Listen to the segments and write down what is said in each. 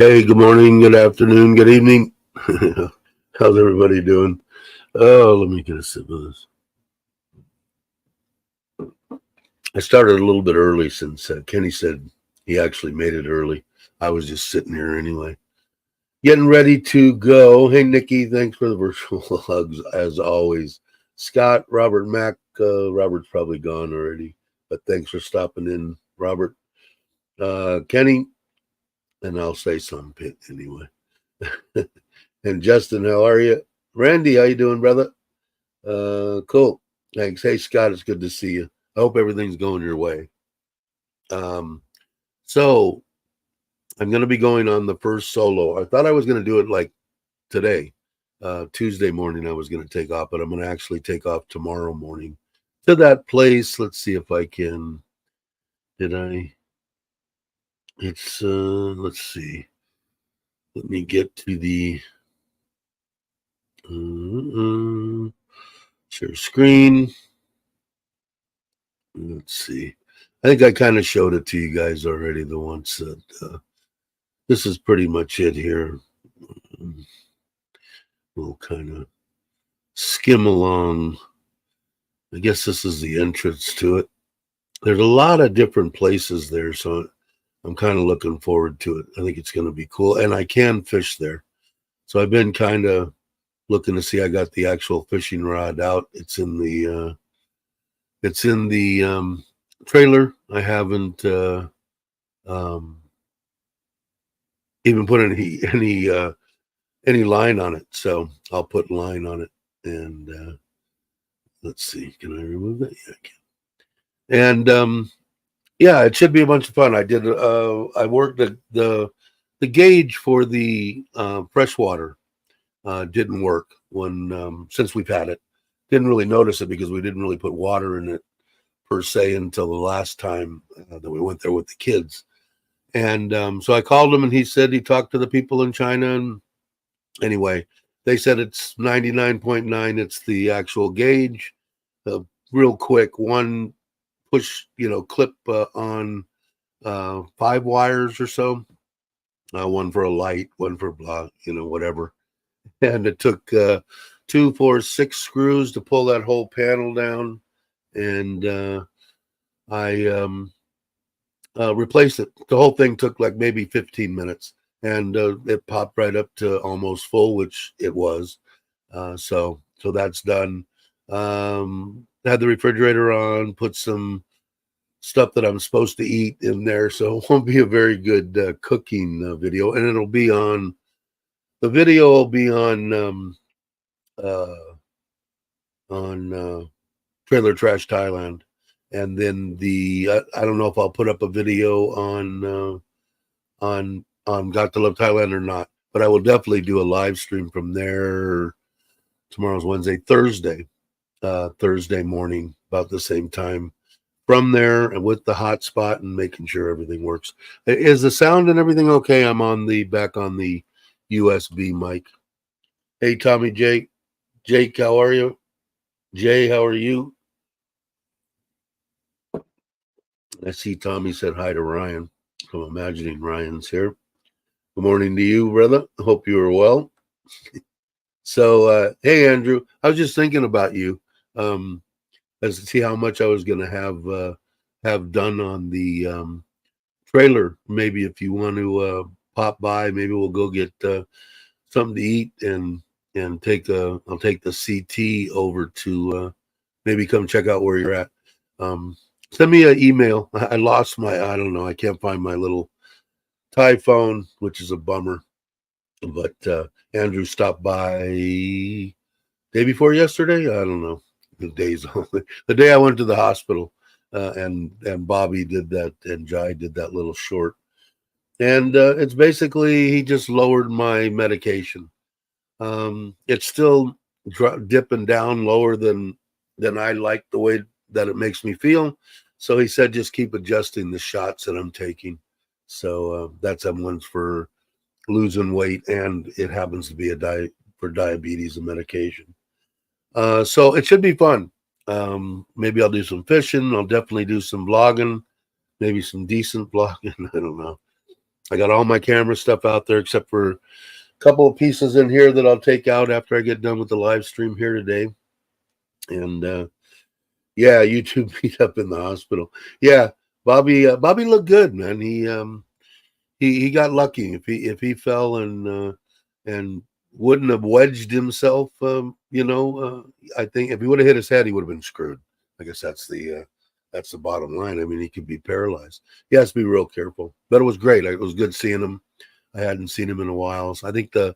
Hey, good morning, good afternoon, good evening. How's everybody doing? Oh, let me get a sip of this. I started a little bit early since Kenny said he actually made it early. I was just sitting here anyway, getting ready to go. Hey, Nikki, thanks for the virtual hugs as always. Scott, Robert, Mac, Robert's probably gone already, but thanks for stopping in, Robert. Kenny, and I'll say something anyway. And Justin, how are you? Randy, how you doing, brother? Cool. Thanks. Hey, Scott, it's good to see you. I hope everything's going your way. So I'm going to be going on the first solo. I thought I was going to do it like today, Tuesday morning. I was going to take off, but I'm going to actually take off tomorrow morning to that place. Let's see if I can. Did I? It's let's see. Let me get to the share screen. Let's see. I think I kind of showed it to you guys already. The ones that this is pretty much it here. We'll kind of skim along. I guess this is the entrance to it. There's a lot of different places there, so I'm kind of looking forward to it. I think it's going to be cool, and I can fish there. So I've been kind of looking to see. I got the actual fishing rod out. It's in the trailer. I haven't even put any line on it, so I'll put line on it. And let's see, can I remove that? Yeah, I can. And yeah, it should be a bunch of fun. I did. I worked the gauge for the freshwater didn't work when since we've had it. Didn't really notice it because we didn't really put water in it per se until the last time that we went there with the kids. And so I called him, and he said he talked to the people in China. And anyway, they said it's 99.9. It's the actual gauge. Real quick, one push, clip on 5 wires or so. One for a light, one for blah, whatever. And it took 2, 4, 6 screws to pull that whole panel down. And I replaced it. The whole thing took like maybe 15 minutes. And it popped right up to almost full, which it was. So that's done. Had the refrigerator on, put some stuff that I'm supposed to eat in there, so it won't be a very good cooking video. And it'll be on the video will be on Trailer Trash Thailand, and then I don't know if I'll put up a video on Got to Love Thailand or not, but I will definitely do a live stream from there. Tomorrow's Wednesday, Thursday morning, about the same time. From there, and with the hotspot and making sure everything works. Is the sound and everything okay? I'm back on the USB mic. Hey, Tommy Jake, how are you? Jay, how are you? I see Tommy said hi to Ryan. I'm imagining Ryan's here. Good morning to you, brother. Hope you are well. So, hey, Andrew, I was just thinking about you. As to see how much I was going to have done on the trailer. Maybe if you want to pop by, maybe we'll go get something to eat and I'll take the CT over to maybe come check out where you're at. Send me an email. I lost I don't know. I can't find my little Thai phone, which is a bummer. But Andrew stopped by day before yesterday. I don't know. The day I went to the hospital, and Bobby did that, and Jai did that little short, and it's basically he just lowered my medication. It's still dipping down lower than I like the way that it makes me feel. So he said just keep adjusting the shots that I'm taking. So that's one's for losing weight, and it happens to be for diabetes and medication. So it should be fun. Maybe I'll do some fishing. I'll definitely do some vlogging, maybe some decent vlogging. I don't know. I got all my camera stuff out there except for a couple of pieces in here that I'll take out after I get done with the live stream here today. And yeah, YouTube beat up in the hospital. Yeah, Bobby looked good, man. He got lucky. If he fell and wouldn't have wedged himself, I think if he would have hit his head, he would have been screwed. I guess that's the bottom line. I mean, he could be paralyzed. He has to be real careful. But it was great. It was good seeing him. I hadn't seen him in a while. So I think the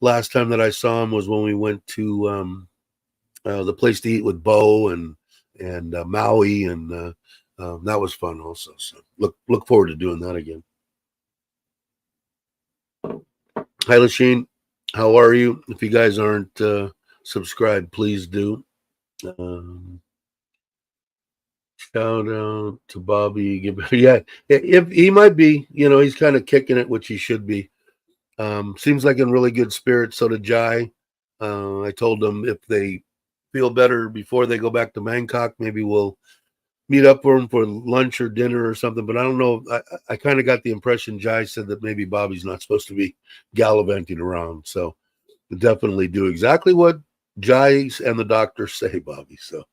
last time that I saw him was when we went to the place to eat with Bo and Maui, and that was fun also. So look forward to doing that again. Hi, Lasheen. How are you? If you guys aren't subscribed, please do. Shout out to Bobby. Yeah, if he might be, he's kind of kicking it, which he should be. Seems like in really good spirits. So did Jai. I told them if they feel better before they go back to Bangkok, maybe we'll meet up for them for lunch or dinner or something. But I don't know. I kind of got the impression Jai said that maybe Bobby's not supposed to be gallivanting around. So we'll definitely do exactly what Jai and the doctor say, Bobby. So,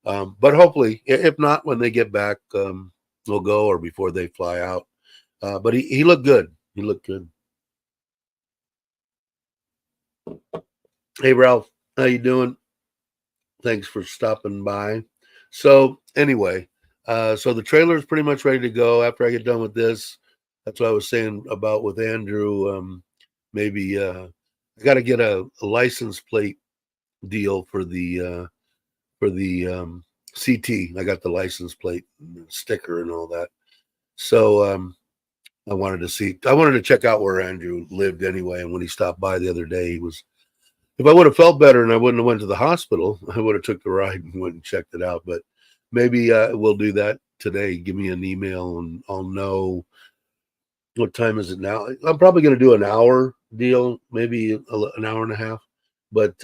but hopefully, if not, when they get back, we'll go, or before they fly out. But he looked good. He looked good. Hey, Ralph, how you doing? Thanks for stopping by. So anyway, so the trailer is pretty much ready to go. After I get done with this, that's what I was saying about with Andrew. Maybe I got to get a license plate deal for the CT. I got the license plate and sticker and all that. So I wanted to check out where Andrew lived anyway. And when he stopped by the other day, if I would have felt better and I wouldn't have went to the hospital, I would have took the ride and went and checked it out. But maybe we'll do that today. Give me an email and I'll know. What time is it now? I'm probably going to do an hour deal, maybe an hour and a half. But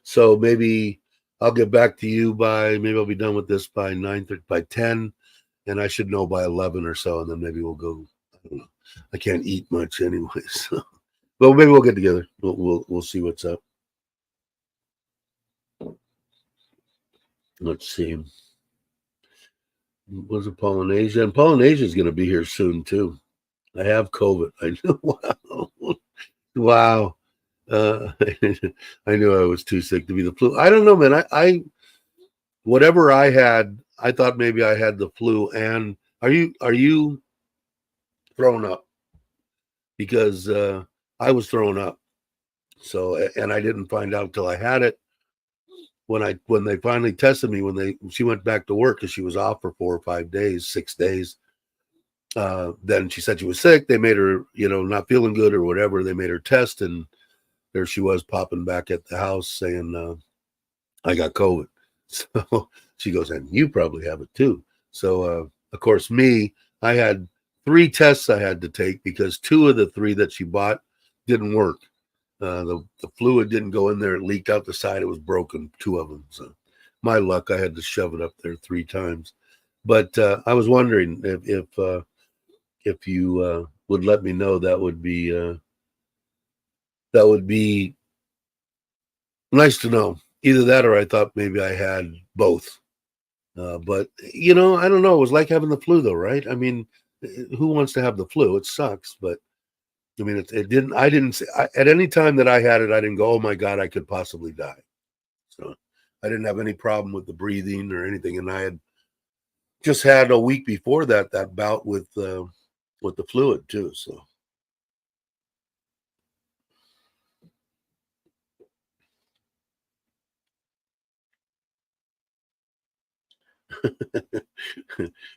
so maybe I'll get back to you maybe I'll be done with this by 9:30, by 10, and I should know by 11 or so, and then maybe we'll go. I don't know. I can't eat much anyway, so. Well, maybe we'll get together. We'll see what's up. Let's see. Was it Polynesia? And Polynesia is going to be here soon too. I have COVID. I know. Wow. I knew I was too sick to be the flu. I don't know, man. I whatever I had, I thought maybe I had the flu. And are you throwing up? Because I was throwing up. So, and I didn't find out until I had it. When they finally tested me, she went back to work because she was off for 4 or 5 days, 6 days. Then she said she was sick. They made her, not feeling good or whatever. They made her test, and there she was popping back at the house saying, I got COVID. So she goes, and you probably have it too. So, of course, I had 3 tests I had to take because 2 of the 3 that she bought didn't work. The fluid didn't go in there. It leaked out the side. It was broken, 2 of them. So my luck, I had to shove it up there 3 times. But I was wondering if you would let me know, that would be nice to know. Either that, or I thought maybe I had both. But I don't know. It was like having the flu, though, right? I mean, who wants to have the flu? It sucks, but I mean, at any time that I had it, I didn't go, oh my God, I could possibly die. So I didn't have any problem with the breathing or anything. And I had just had a week before that bout with the fluid too. So.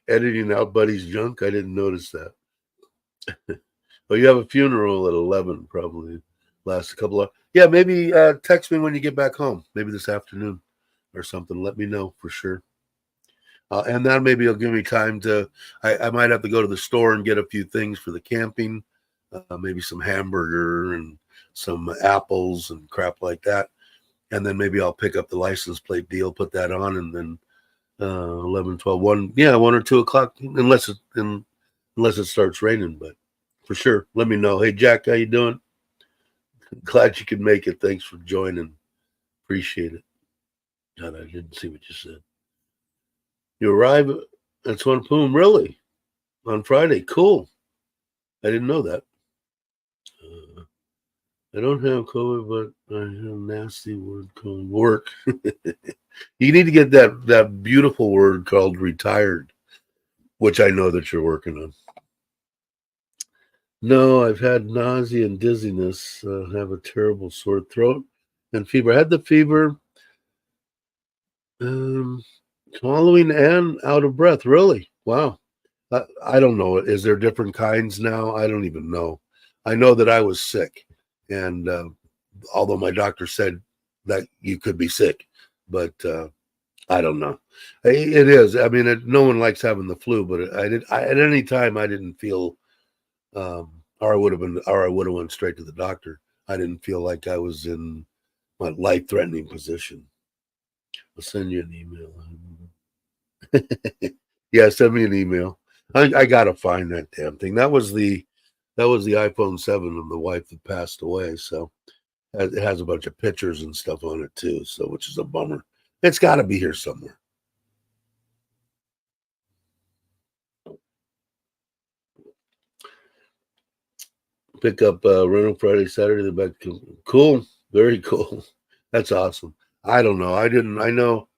Editing out Buddy's junk. I didn't notice that. Oh, you have a funeral at 11, probably. Last a couple of. Yeah, maybe text me when you get back home. Maybe this afternoon or something. Let me know for sure. And then maybe it'll give me time to. I might have to go to the store and get a few things for the camping. Maybe some hamburger and some apples and crap like that. And then maybe I'll pick up the license plate deal, put that on, and then 11, 12, 1 or 2 o'clock, unless unless it starts raining. But for sure, let me know. Hey, Jack, how you doing? Glad you could make it. Thanks for joining. Appreciate it. God, I didn't see what you said. You arrive at Swampum, really? On Friday. Cool. I didn't know that. I don't have COVID, but I have a nasty word called work. You need to get that beautiful word called retired, which I know that you're working on. No, I've had nausea and dizziness. Have a terrible sore throat and fever. I had the fever, swallowing and out of breath. Really? Wow. I don't know. Is there different kinds now? I don't even know. I know that I was sick, and although my doctor said that you could be sick, but I don't know. It is. I mean, no one likes having the flu, but at any time I didn't feel, or I would have went straight to the doctor. I didn't feel like I was in my life-threatening position. I'll send you an email. Yeah, send me an email. I gotta find that damn thing. That was the iPhone 7 of the wife that passed away. So it has a bunch of pictures and stuff on it too. So which is a bummer. It's got to be here somewhere. Pick up rental Friday, Saturday. The back. Cool, very cool. That's awesome. I don't know. I know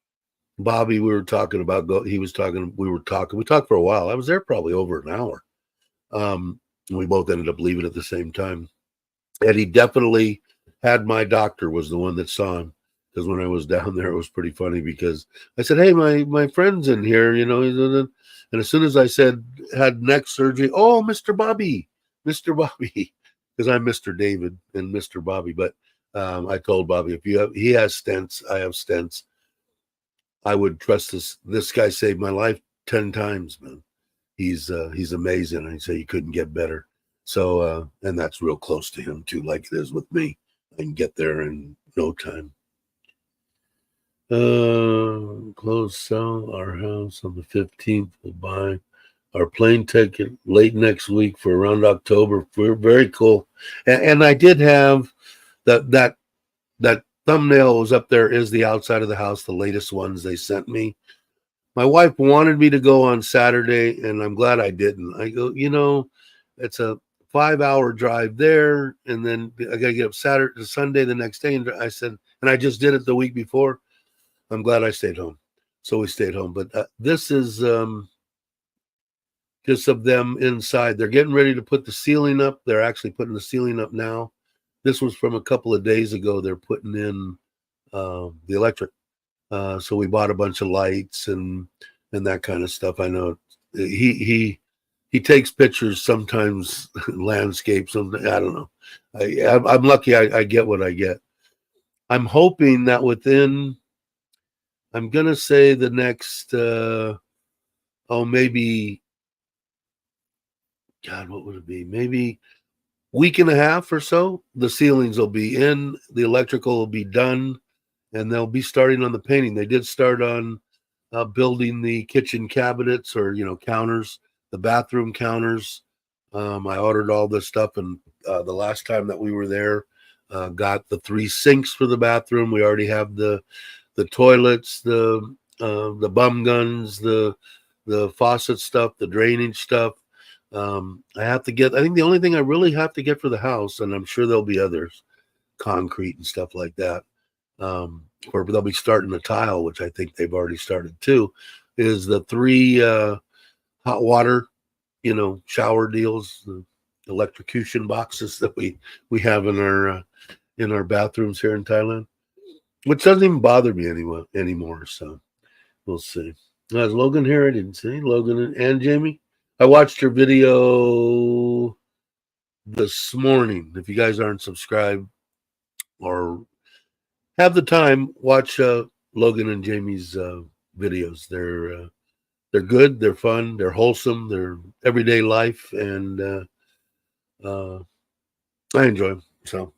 Bobby. We were talking about. He was talking. We were talking. We talked for a while. I was there probably over an hour. We both ended up leaving at the same time. And he definitely had my doctor was the one that saw him, because when I was down there, it was pretty funny because I said, "Hey, my friend's in here," and as soon as I said had neck surgery, oh, Mr. Bobby, because I'm Mr. David and Mr. Bobby. But I told Bobby, he has stents, I have stents. I would trust this guy saved my life 10 times, man. He's amazing. I say you couldn't get better. So and that's real close to him too, like it is with me. I can get there in no time. Close sell our house on the 15th. We'll buy our plane ticket late next week for around October. We're very cool. And I did have that thumbnail was up there is the outside of the house, the latest ones they sent me. My wife wanted me to go on Saturday, and I'm glad I didn't. I go, it's a 5-hour drive there, and then I got to get up Sunday the next day. And I said, and I just did it the week before. I'm glad I stayed home. So we stayed home. But this is just of them inside. They're getting ready to put the ceiling up. They're actually putting the ceiling up now. This was from a couple of days ago. They're putting in the electric. So we bought a bunch of lights and that kind of stuff. I know he takes pictures sometimes, landscapes. I don't know. I'm lucky. I get what I get. I'm hoping that within, I'm gonna say the next, maybe, God, what would it be? Maybe week and a half or so. The ceilings will be in. The electrical will be done, and they'll be starting on the painting. They did start on building the kitchen cabinets or counters, the bathroom counters. I ordered all this stuff, and the last time that we were there, got the 3 sinks for the bathroom. We already have the toilets, the bum guns, the faucet stuff, the drainage stuff. I have to get. I think the only thing I really have to get for the house, and I'm sure there'll be others, concrete and stuff like that. Or they'll be starting the tile, which I think they've already started too, is the 3 hot water, shower deals, the electrocution boxes that we have in our bathrooms here in Thailand, which doesn't even bother me anymore. So we'll see. Is Logan here? I didn't see Logan and Jamie. I watched your video this morning. If you guys aren't subscribed or have the time, watch Logan and Jamie's videos. They're good, they're fun, they're wholesome, they're everyday life, and I enjoy them. So,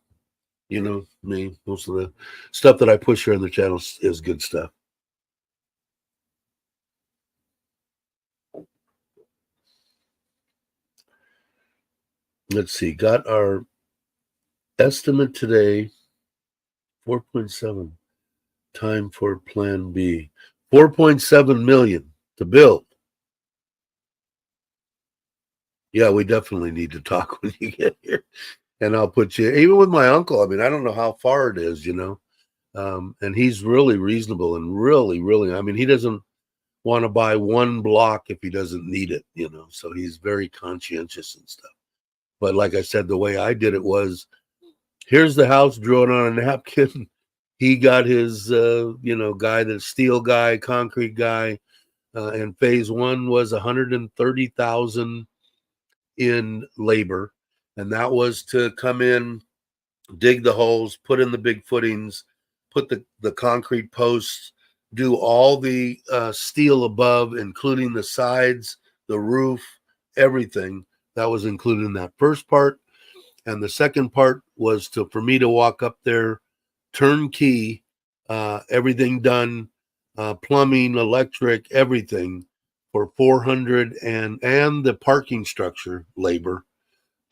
me, most of the stuff that I push here on the channel is good stuff. let's see, got our estimate today, 4.7. Time for plan B. 4.7 million to build. Yeah, we definitely need to talk when you get here. And I'll put you, even with my uncle, I mean, I don't know how far it is, and he's really reasonable and really, I mean, he doesn't want to buy one block if he doesn't need it, so he's very conscientious and stuff. But like I said, the way I did it was, here's the house, drew it on a napkin. He got his, guy, the steel guy, concrete guy, and phase one was 130,000 in labor, and that was to come in, dig the holes, put in the big footings, put the concrete posts, do all the steel above, including the sides, the roof, everything. That was included in that first part. And the second part was for me to walk up there, turnkey, everything done, plumbing, electric, everything for 400, and the parking structure labor.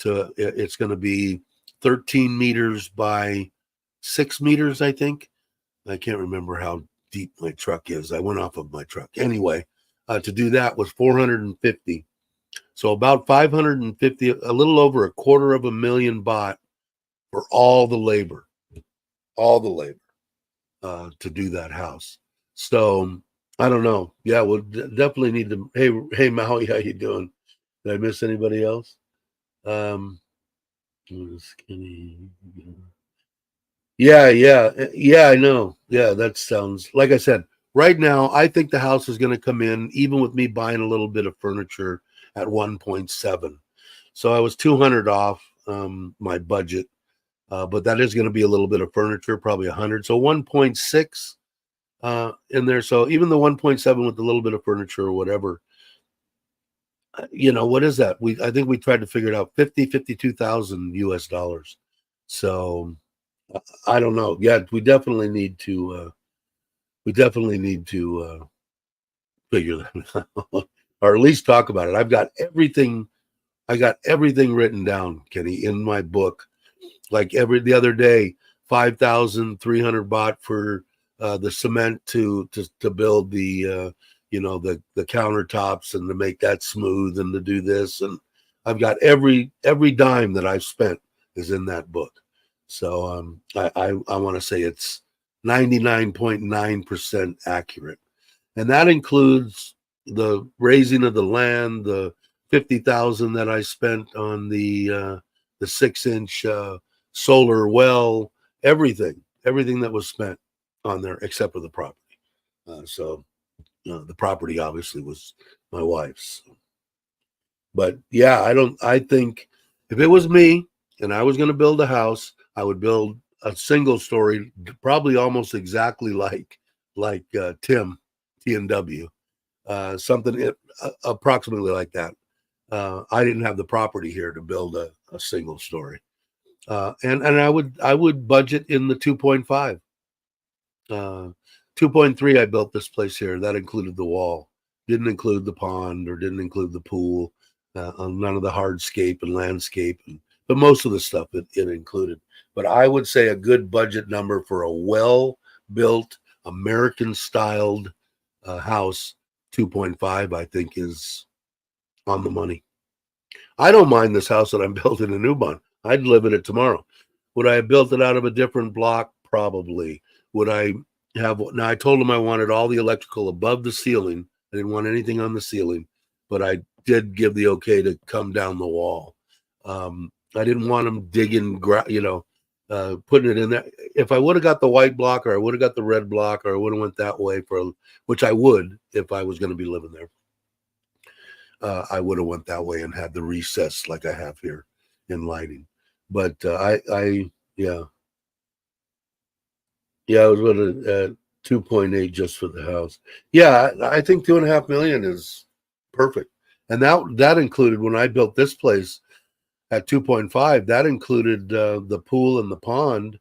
It's going to be 13 meters by 6 meters, I think. I can't remember how deep my truck is. I went off of my truck. Anyway, to do that was 450. So about 550, a little over $250,000 baht for all the labor to do that house. So I don't know. Yeah, we'll definitely need to. Hey, Maui, how you doing? Did I miss anybody else? Skinny. Yeah, I know. Yeah, that sounds, like I said, right now, I think the house is going to come in, even with me buying a little bit of furniture, at 1.7. So I was 200 off my budget, but that is going to be a little bit of furniture, probably 100. So 1.6 in there. So even the 1.7 with a little bit of furniture or whatever, what is that? I think we tried to figure it out, 52,000 US dollars. So I don't know. Yeah, we definitely need to figure that out, or at least talk about it. I got everything written down, Kenny, in my book. Like the other day, 5,300 baht for the cement to build the the countertops and to make that smooth and to do this, and I've got every dime that I've spent is in that book. So I want to say it's 99.9% accurate, and that includes the raising of the land, the 50,000 that I spent on the 6-inch solar well, everything that was spent on there except for the property. So the property obviously was my wife's. But yeah, I think if it was me and I was going to build a house, I would build a single story, probably almost exactly like Tim, T&W, something approximately like that. I didn't have the property here to build a single story. And I would budget in the 2.5. 2.3, I built this place here. That included the wall. Didn't include the pond or didn't include the pool. None of the hardscape and landscape. But most of the stuff it included. But I would say a good budget number for a well-built, American-styled house, 2.5, I think is on the money. I don't mind this house that I'm building in Newbon. I'd live in it tomorrow. Would I have built it out of a different block? Probably. Would I have? Now, I told him I wanted all the electrical above the ceiling. I didn't want anything on the ceiling, but I did give the okay to come down the wall. I didn't want him digging, putting it in there. If I would have got the white block, or I would have got the red block, or I would have went that way which I would if I was going to be living there. I would have went that way and had the recess like I have here in lighting. But I was with a 2.8 just for the house. Yeah, I think 2.5 million is perfect. And that included, when I built this place at 2.5, that included the pool and the pond.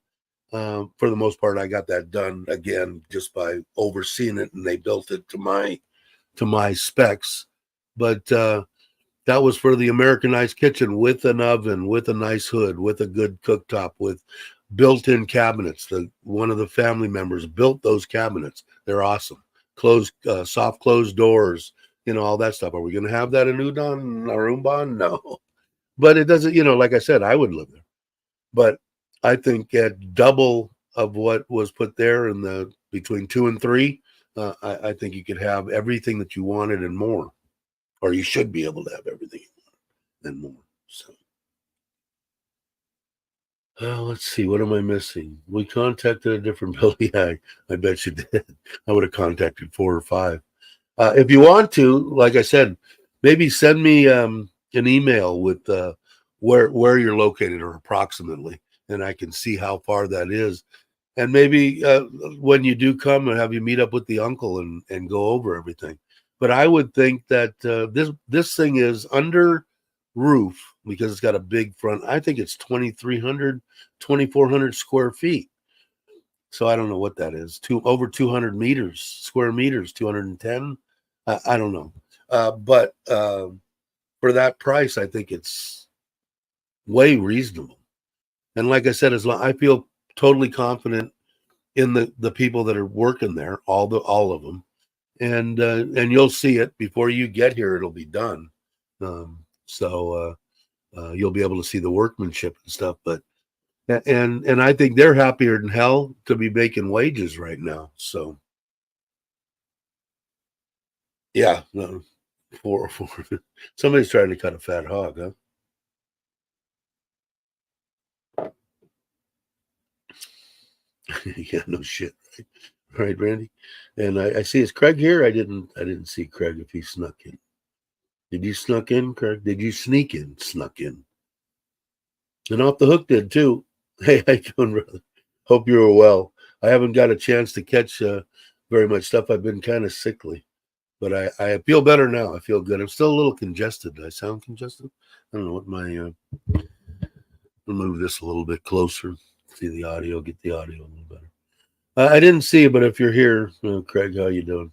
For the most part, I got that done again just by overseeing it, and they built it to my specs. But That was for the Americanized kitchen with an oven, with a nice hood, with a good cooktop, with built-in cabinets. One of the family members built those cabinets. They're awesome. Soft closed doors, all that stuff. Are we going to have that in Udon or Umban? No, but it doesn't. Like I said, I would live there, but I think at double of what was put there in the between 2 and 3, I think you could have everything that you wanted and more, or you should be able to have everything and more. So, let's see. What am I missing? We contacted a different building. Yeah, I bet you did. I would have contacted 4 or 5. If you want to, like I said, maybe send me an email with where you're located or approximately, and I can see how far that is. And maybe when you do come, and have you meet up with the uncle and go over everything. But I would think that this thing is under roof because it's got a big front. I think it's 2,300, 2,400 square feet. So I don't know what that is. Over 200 square meters, 210. I don't know. But for that price, I think it's way reasonable. And like I said, I feel totally confident in the people that are working there, all of them, and you'll see it before you get here. It'll be done, so you'll be able to see the workmanship and stuff. But and I think they're happier than hell to be making wages right now. So yeah, no, four. Somebody's trying to cut a fat hog, huh? Yeah, no shit. Right, Randy. And I see, is Craig here? I didn't see Craig if he snuck in. Did you snuck in, Craig? Did you sneak in? Snuck in. And Off the Hook did too. Hey, how you doing, brother? Hope you were well. I haven't got a chance to catch very much stuff. I've been kind of sickly, but I feel better now. I feel good. I'm still a little congested. Do I sound congested? I don't know what my. I'll move this a little bit closer. See the audio. Get the audio a little better. I didn't see it, but if you're here, Craig, how you doing?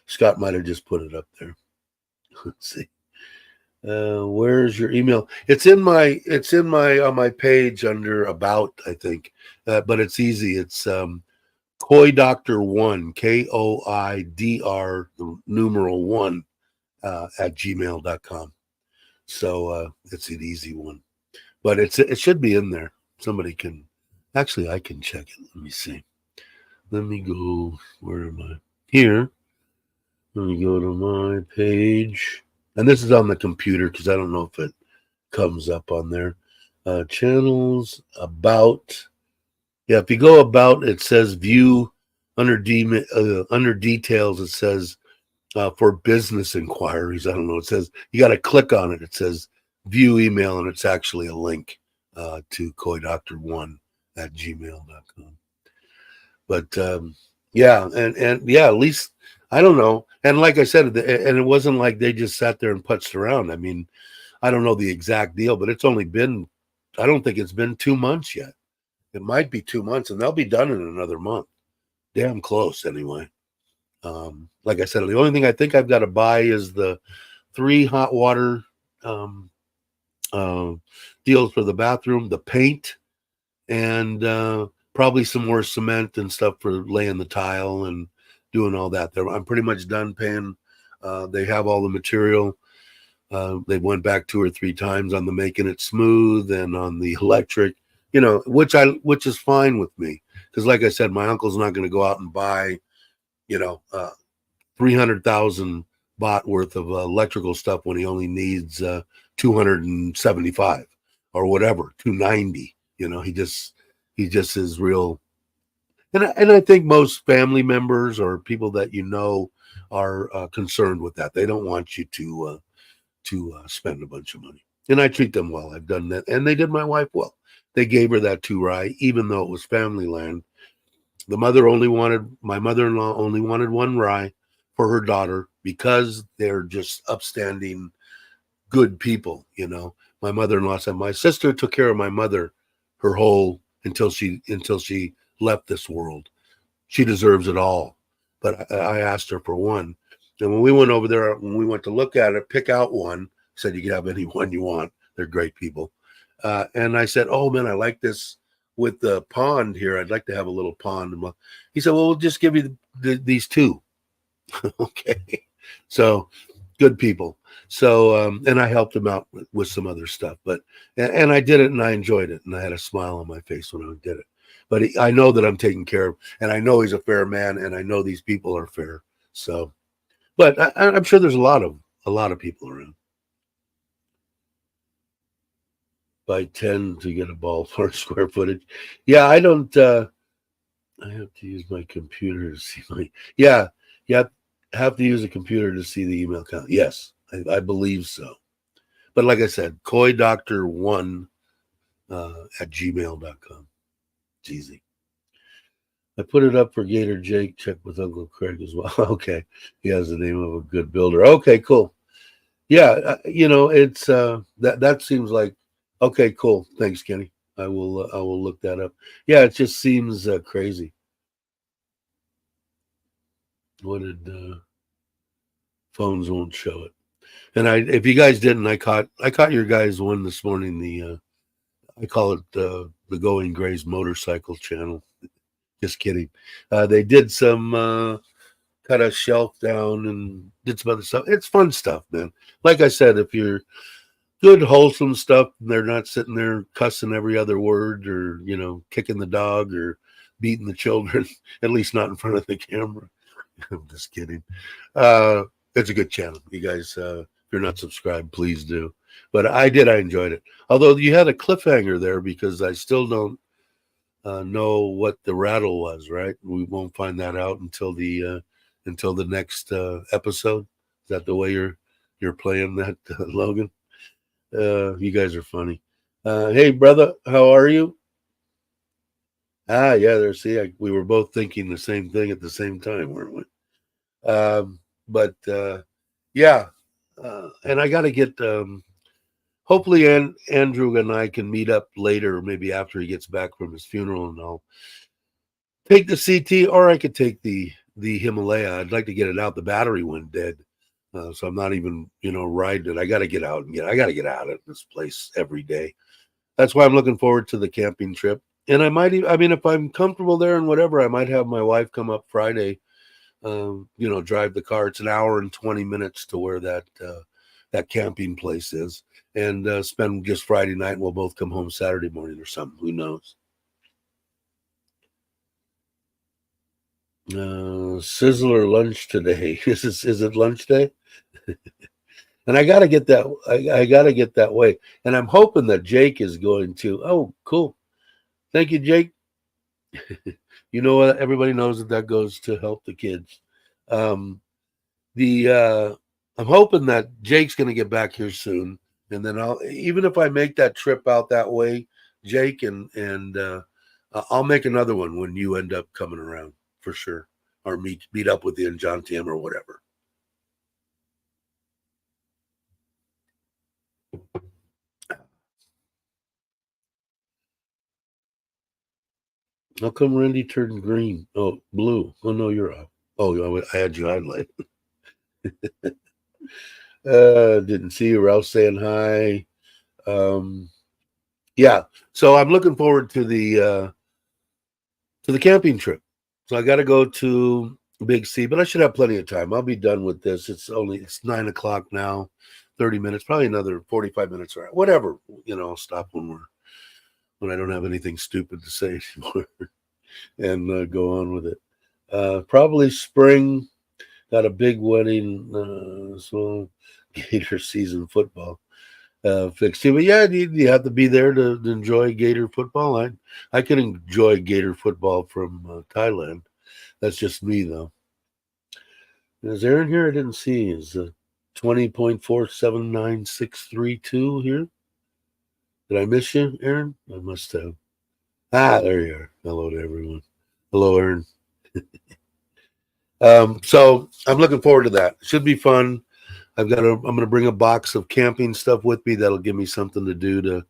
Scott might have just put it up there. Let's see. Where's your email? It's in my on my page under about, I think. But it's easy. It's Koi Doctor 1, KOIDR, the numeral 1 at gmail.com. So it's an easy one. But it should be in there. Somebody can actually, I can check it. Let me see. Let me go. Where am I? Here. Let me go to my page. And this is on the computer because I don't know if it comes up on there. Channels, about. Yeah, if you go about, it says view under details. It says for business inquiries. I don't know. It says you got to click on it. It says view email, and it's actually a link to koidoctor1 at gmail.com. But yeah, and yeah, at least I don't know. And like I said, and it wasn't like they just sat there and putzed around. I mean, I don't know the exact deal, but it's only been, I don't think it's been 2 months yet. It might be 2 months, and they'll be done in another month. Damn close, anyway. Like I said, the only thing I think I've got to buy is the 3 hot water deals for the bathroom, the paint, and probably some more cement and stuff for laying the tile and doing all that. I'm pretty much done paying. They have all the material. They went back 2 or 3 times on the making it smooth and on the electric, which is fine with me. Because like I said, my uncle's not going to go out and buy, 300,000 baht worth of electrical stuff when he only needs 275 or whatever, 290. He just is real. And I think most family members or people that are concerned with that. They don't want you to spend a bunch of money. And I treat them well. I've done that. And they did my wife well. They gave her that 2 rye, even though it was family land. My mother-in-law only wanted 1 rye for her daughter because they're just upstanding, good people. My mother-in-law said, my sister took care of my mother her whole until she left this world. She deserves it all. But I asked her for 1. And when we went over there, when we went to look at it, pick out 1, said you can have any one you want. They're great people. And I said, oh man, I like this with the pond here. I'd like to have a little pond. He said, well, we'll just give you these two. Okay. So good people. So, and I helped him out with some other stuff, but, and I did it and I enjoyed it. And I had a smile on my face when I did it, but I know that I'm taken care of, and I know he's a fair man, and I know these people are fair. So, but I'm sure there's a lot of people around. By 10 to get a ballpark square footage. Yeah, I don't, I have to use my computer to see my, yeah, have to use a computer to see the email count. Yes, I believe so. But like I said, coydoctor1 at gmail.com. It's easy. I put it up for Gator Jake. Check with Uncle Craig as well. Okay. He has the name of a good builder. Okay, cool. Yeah, it's that seems like okay, cool. Thanks, Kenny. I will look that up. Yeah, it just seems crazy. What did phones won't show it? And if you guys didn't, I caught your guys one this morning. The I call it the Going Grays Motorcycle Channel. Just kidding. They did some cut a shelf down and did some other stuff. It's fun stuff, man. Like I said, if you're good, wholesome stuff, and they're not sitting there cussing every other word or, kicking the dog or beating the children, at least not in front of the camera. I'm just kidding. It's a good channel. You guys, if you're not subscribed, please do. But I enjoyed it. Although you had a cliffhanger there because I still don't know what the rattle was, right? We won't find that out until the next episode. Is that the way you're playing that, Logan? You guys are funny. Hey, brother, how are you? Yeah, we were both thinking the same thing at the same time, weren't we? But yeah, and I got to get. Hopefully, Andrew and I can meet up later, maybe after he gets back from his funeral, and I'll take the CT, or I could take the Himalaya. I'd like to get it out. The battery went dead. So I'm not even, riding it. I got to get out and I got to get out of this place every day. That's why I'm looking forward to the camping trip. And I might, if I'm comfortable there and whatever, I might have my wife come up Friday, drive the car. It's an hour and 20 minutes to where that camping place is, and spend just Friday night. And we'll both come home Saturday morning or something. Who knows? Sizzler lunch today. Is it lunch day? And I gotta get that. I gotta get that way. And I'm hoping that Jake is going to. Oh, cool. Thank you, Jake. You know what? Everybody knows that goes to help the kids. I'm hoping that Jake's going to get back here soon, and then even if I make that trip out that way, Jake, and I'll make another one when you end up coming around for sure, or meet up with you and John Tim or whatever. How come Randy turned green? Oh, blue. Oh no, you're off. Oh, I had you highlight. Didn't see you. Ralph saying hi. Yeah. So I'm looking forward to the camping trip. So I got to go to Big C, but I should have plenty of time. I'll be done with this. It's 9:00 now. 30 minutes, probably another 45 minutes or whatever. I'll stop when I don't have anything stupid to say anymore and go on with it. Probably spring. Got a big wedding, so Gator season football fixed too. But yeah, you have to be there to enjoy Gator football. I can enjoy Gator football from Thailand. That's just me, though. Is Aaron here? I didn't see. Is 20.479632 here? Did I miss you, Aaron? I must have. There you are. Hello to everyone. Hello, Aaron. So I'm looking forward to that. Should be fun. I'm going to bring a box of camping stuff with me. That'll give me something to do to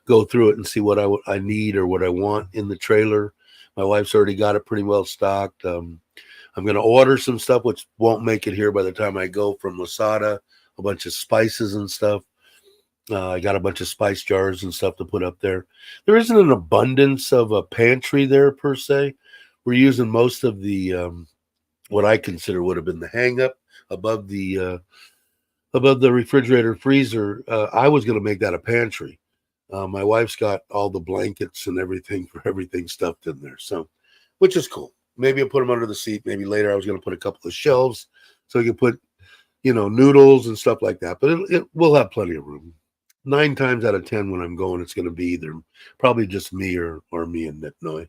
go through it and see what I need or what I want in the trailer. My wife's already got it pretty well stocked. I'm going to order some stuff which won't make it here by the time I go from Lasada, a bunch of spices and stuff. I got a bunch of spice jars and stuff to put up there. There isn't an abundance of a pantry there per se. We're using most of the what I consider would have been the hang up above the refrigerator freezer. I was going to make that a pantry. My wife's got all the blankets and everything for everything stuffed in there, so which is cool. Maybe I'll put them under the seat. Maybe later I was going to put a couple of shelves so you can put noodles and stuff like that. But it will have plenty of room. 9 times out of 10 when I'm going, it's going to be either probably just me or me and Nitnoy.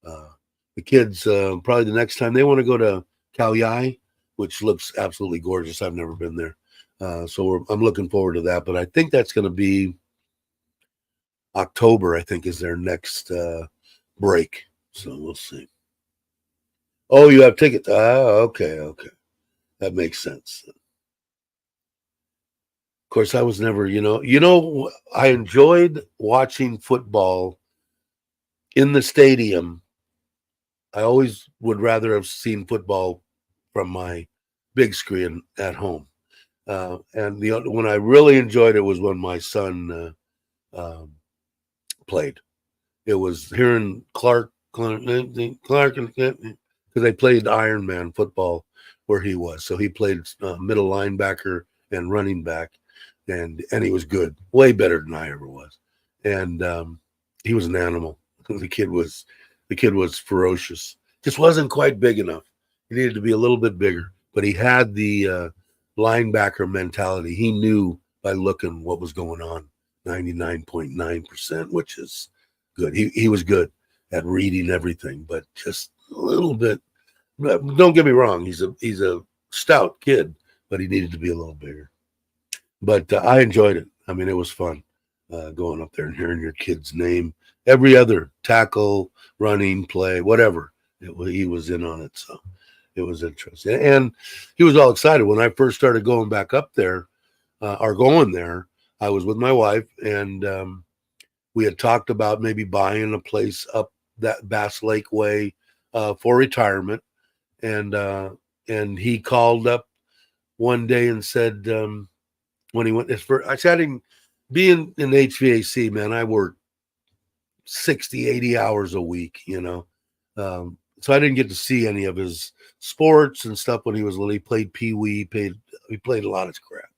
The kids probably the next time they want to go to Kauai, which looks absolutely gorgeous. I've never been there. So I'm looking forward to that. But I think that's going to be October, I think, is their next break. So we'll see. Oh, you have tickets. Okay. That makes sense. Of course, I was never, I enjoyed watching football in the stadium. I always would rather have seen football from my big screen at home. And when I really enjoyed it was when my son played. It was here in Clark, because they played Ironman football where he was. So he played middle linebacker and running back, and he was good, way better than I ever was. And he was an animal. The kid was ferocious. Just wasn't quite big enough. He needed to be a little bit bigger, but he had the linebacker mentality. He knew by looking what was going on. 99.9%, which is good. He was good at reading everything, but just a little bit. Don't get me wrong. He's a stout kid, but he needed to be a little bigger. But I enjoyed it. I mean, it was fun going up there and hearing your kid's name. Every other tackle, running, play, whatever, he was in on it. So it was interesting. And he was all excited. When I first started going back up there, or going there, I was with my wife, and we had talked about maybe buying a place up that Bass Lake way for retirement. And he called up one day and said, when he went this first, I said, being in HVAC, man, I worked 60, 80 hours a week, so I didn't get to see any of his sports and stuff when he was little. He played Pee-wee, he played a lot of crap.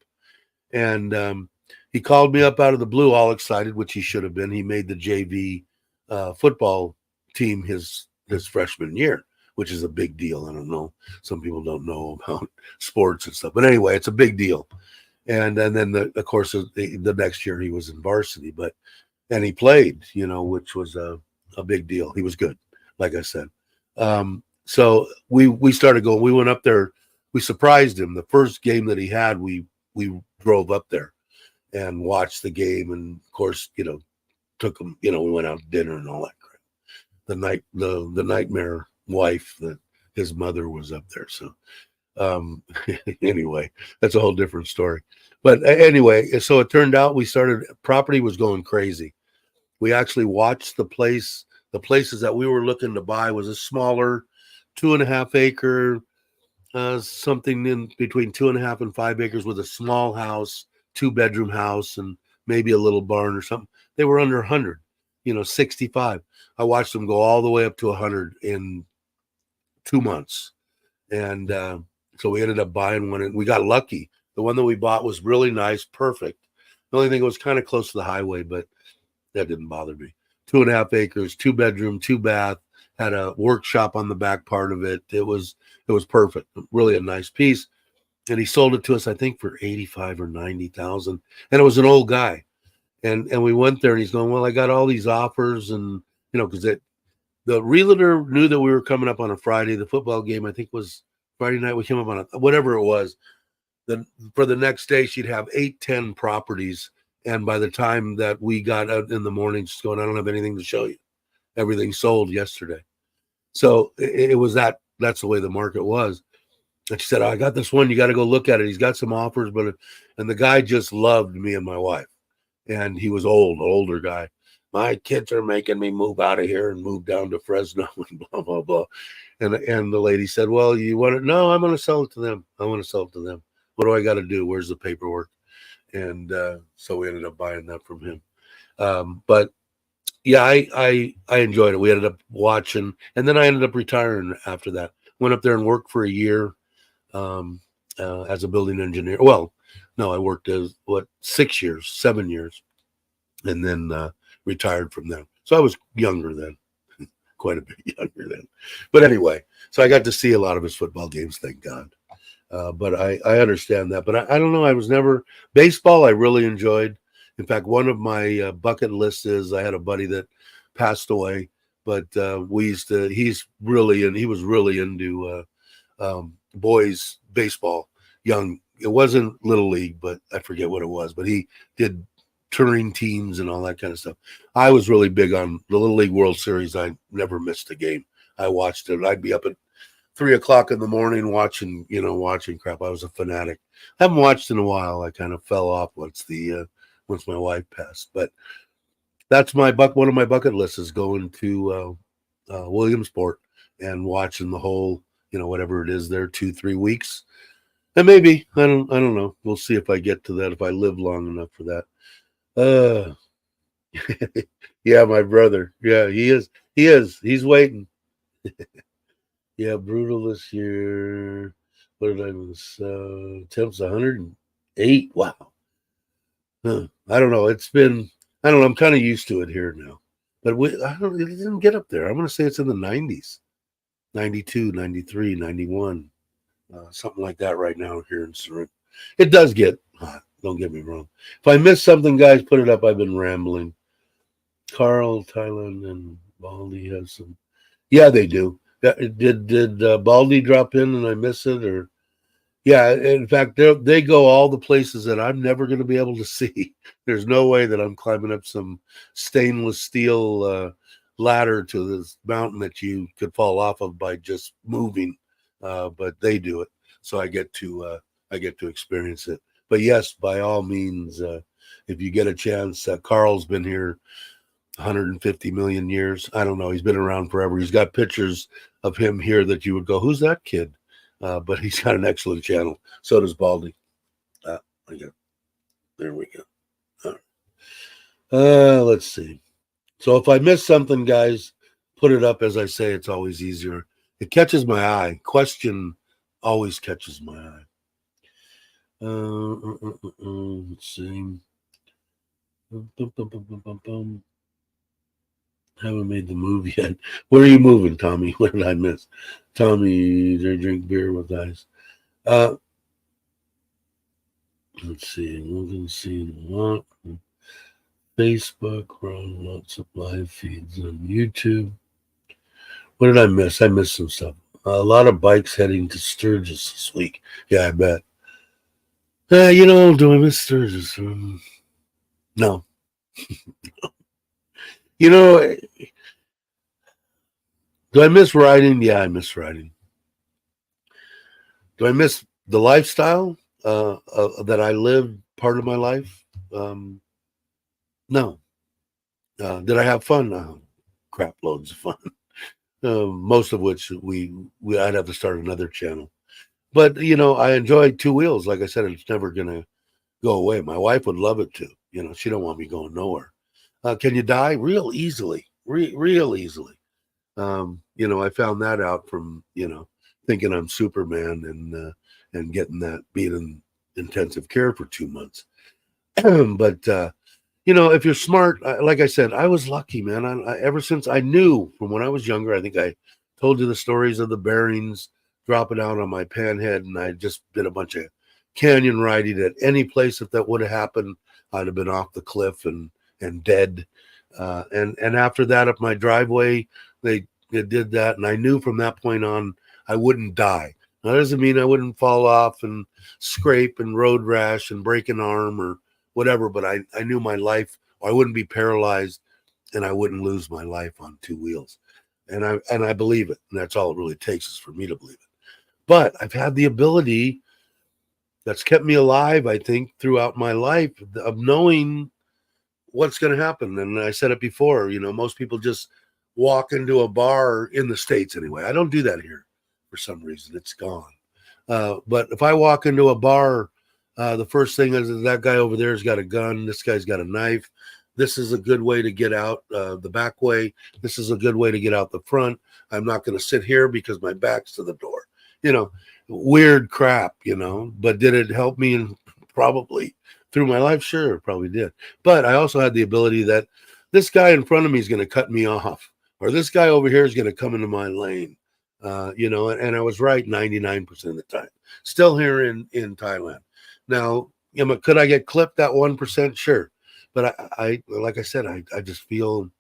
And he called me up out of the blue, all excited, which he should have been. He made the JV football team his freshman year, which is a big deal. I don't know. Some people don't know about sports and stuff. But anyway, it's a big deal. And then, of course, the next year he was in varsity. And he played, which was a big deal. He was good, like I said. So we started going. We went up there. We surprised him. The first game that he had, we drove up there and watched the game, and of course, took him. We went out to dinner and all that crap. The nightmare wife that his mother was up there. So anyway, that's a whole different story. But anyway, so it turned out property was going crazy. We actually watched the places that we were looking to buy was a smaller 2.5 acre, something in between 2.5 and 5 acres with a small house, 2-bedroom house, and maybe a little barn or something. They were under 100, 65. I watched them go all the way up to 100 in 2 months. And so we ended up buying one, and we got lucky. The one that we bought was really nice, perfect. The only thing, it was kind of close to the highway, but that didn't bother me. 2.5 acres, 2-bedroom, 2-bath, had a workshop on the back part of it. It was perfect. Really a nice piece. And he sold it to us, I think, for 85 or 90,000. And it was an old guy. And we went there, and he's going, well, I got all these offers, and because the realtor knew that we were coming up on a Friday. The football game, I think, was Friday night. We came up on whatever it was. Then for the next day, she'd have 8-10 properties. And by the time that we got out in the morning, she's going, I don't have anything to show you. Everything sold yesterday. So it was that's the way the market was. And she said, I got this one. You got to go look at it. He's got some offers, and the guy just loved me and my wife. And he was older guy. My kids are making me move out of here and move down to Fresno and blah, blah, blah. And the lady said, well, you want it? No, I'm going to sell it to them. I want to sell it to them. What do I got to do? Where's the paperwork? and so we ended up buying that from him. But yeah, I enjoyed it. We ended up watching, and then I ended up retiring after that. Went up there and worked for a year as a building engineer. Well, no, I worked as 6 years, 7 years, and then retired from them. So I was younger then, quite a bit younger then. But anyway, so I got to see a lot of his football games, thank God. But I understand that. But I don't know. I was never baseball. I really enjoyed. In fact, one of my bucket lists is I had a buddy that passed away, but we used to. He was really into boys baseball. Young. It wasn't little league, but I forget what it was. But he did touring teams and all that kind of stuff. I was really big on the Little League World Series. I never missed a game. I watched it. I'd be up at 3 o'clock in the morning watching crap. I was a fanatic. I haven't watched in a while. I kind of fell off once my wife passed. But that's one of my bucket lists is going to Williamsport and watching the whole, whatever it is there, 2-3 weeks. And maybe, I don't know. We'll see if I get to that, if I live long enough for that. Yeah, my brother. Yeah, he is. He's waiting. Yeah, brutal this year. What did I miss? Attempts 108. Wow. I don't know. I don't know. I'm kind of used to it here now. But it didn't get up there. I'm going to say it's in the 90s. 92, 93, 91. Something like that right now here in Surin. It does get hot. Don't get me wrong. If I miss something, guys, put it up. I've been rambling. Carl, Thailand, and Baldy have some. Yeah, they do. Did Baldy drop in and I miss it? Or yeah, in fact, they go all the places that I'm never going to be able to see. There's no way that I'm climbing up some stainless steel ladder to this mountain that you could fall off of by just moving. But they do it, so I get to experience it. But yes, by all means, if you get a chance, Carl's been here 150 million years. I don't know. He's been around forever. He's got pictures of him here that you would go, who's that kid? But he's got an excellent channel. So does Baldy. There we go. All right. Let's see. So if I miss something, guys, put it up. As I say, it's always easier. It catches my eye. Question always catches my eye. Let's see. Haven't made the move yet. Where are you moving, Tommy? What did I miss? Tommy, they drink beer with ice. Let's see. Looking, seeing a lot. Facebook, run lots of live feeds on YouTube. What did I miss? I missed some stuff. A lot of bikes heading to Sturgis this week. Yeah, I bet. Do I miss Sturgis? No. Do I miss riding? Yeah, I miss riding. Do I miss the lifestyle that I lived part of my life? No. Did I have fun? Crap loads of fun. Most of which I'd have to start another channel. But I enjoyed two wheels. Like I said, it's never gonna go away. My wife would love it too. She don't want me going nowhere. Can you die real easily? Real easily. I found that out from thinking I'm Superman and getting that being in intensive care for 2 months. But if you're smart, like I said, I was lucky, man. Ever since I knew from when I was younger, I think I told you the stories of the bearings dropping out on my panhead, and I just did a bunch of canyon riding at any place. If that would have happened, I'd have been off the cliff and dead. And after that, up my driveway, they did that, and I knew from that point on I wouldn't die. Now, that doesn't mean I wouldn't fall off and scrape and road rash and break an arm or whatever, but I knew my life, I wouldn't be paralyzed and I wouldn't lose my life on two wheels. And I believe it. And that's all it really takes is for me to believe it. But I've had the ability that's kept me alive, I think, throughout my life of knowing what's going to happen. And I said it before, most people just walk into a bar in the States anyway. I don't do that here for some reason. It's gone. But if I walk into a bar The first thing is that guy over there's got a gun. This guy's got a knife. This is a good way to get out the back way. This is a good way to get out the front. I'm not going to sit here because my back's to the door. You know, weird crap, you know. But did it help me? Probably through my life? Sure, it probably did. But I also had the ability that this guy in front of me is going to cut me off, or this guy over here is going to come into my lane. You know, and I was right 99% of the time. Still here in Thailand. Now, you know, could I get clipped that 1%? Sure. But I like I said, I just feel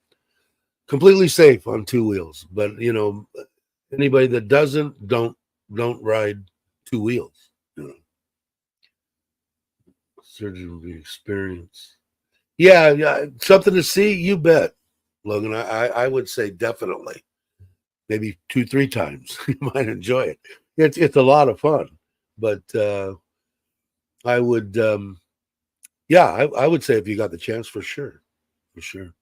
completely safe on two wheels. But you know, anybody that doesn't, don't ride two wheels. You know, surgeon experience. Yeah, something to see. You bet, Logan. I would say definitely, maybe 2-3 times. You might enjoy it. It's a lot of fun. But I would. Yeah, I would say if you got the chance, for sure. For sure.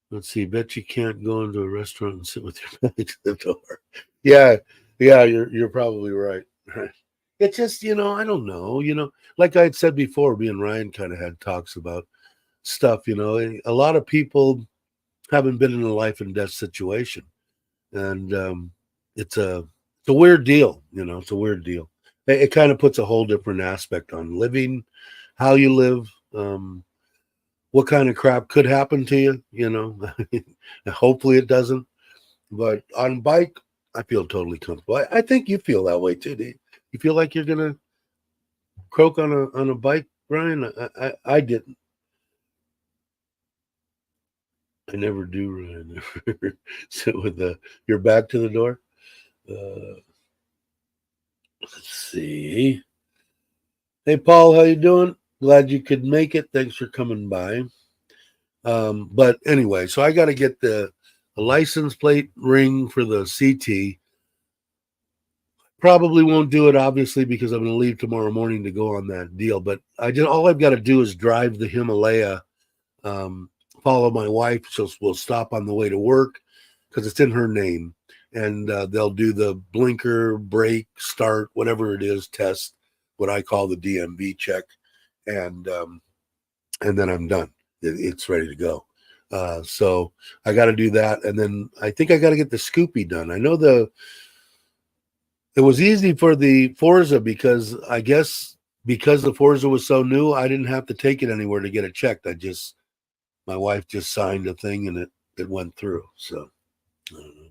Let's see. Bet you can't go into a restaurant and sit with your back to the door. Yeah, you're probably right. Right. It's just, you know, I don't know. You know, like I had said before, me and Ryan kind of had talks about stuff. You know, a lot of people haven't been in a life and death situation, and it's a weird deal. You know, it's a weird deal. It kind of puts a whole different aspect on living, how you live, what kind of crap could happen to you, you know. Hopefully it doesn't. But on bike, I feel totally comfortable. I think you feel that way too. Do you feel like you're gonna croak on a bike, Brian? I didn't. I never do, Ryan. Never sit with your back to the door. Let's see. Hey, Paul, how you doing? Glad you could make it. Thanks for coming by. But anyway, so I got to get the license plate ring for the CT. Probably won't do it, obviously, because I'm going to leave tomorrow morning to go on that deal. But all I've got to do is drive the Himalaya, follow my wife. So we'll stop on the way to work because it's in her name. And they'll do the blinker, brake, start, whatever it is, test, what I call the DMV check. And then I'm done. It's ready to go. So I got to do that. And then I think I got to get the Scoopy done. I know it was easy for the Forza because I guess because the Forza was so new, I didn't have to take it anywhere to get it checked. My wife just signed a thing and it went through. So I don't know.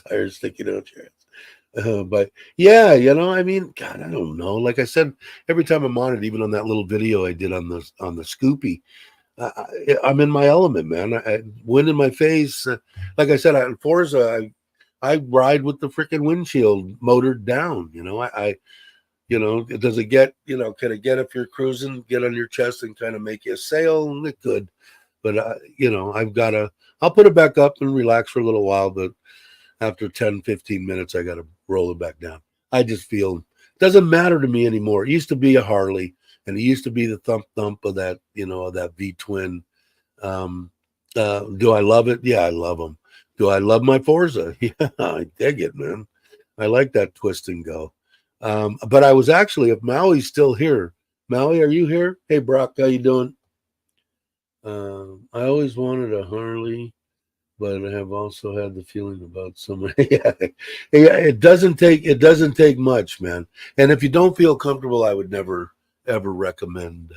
Tires sticking out your hands. But yeah, you know, I mean, God, I don't know. Like I said, every time I'm on it, even on that little video I did on the Scoopy, I'm in my element, man. Wind in my face. Like I said, on Forza, I ride with the freaking windshield motored down. You know, you know, does it get, you know, can it get if you're cruising, get on your chest and kind of make you a sail? It could, but you know, I'll put it back up and relax for a little while, but after 10-15 minutes, I got to roll it back down. I just feel it doesn't matter to me anymore. It used to be a Harley, and it used to be the thump of that, you know, of that V twin. Do I love it? Yeah, I love them. Do I love my Forza? Yeah, I dig it, man. I like that twist and go. But I was actually, if Maui's still here, Maui, are you here? Hey, Brock, how you doing? I always wanted a Harley, but I have also had the feeling about someone. Yeah, it doesn't take much, man. And if you don't feel comfortable, I would never ever recommend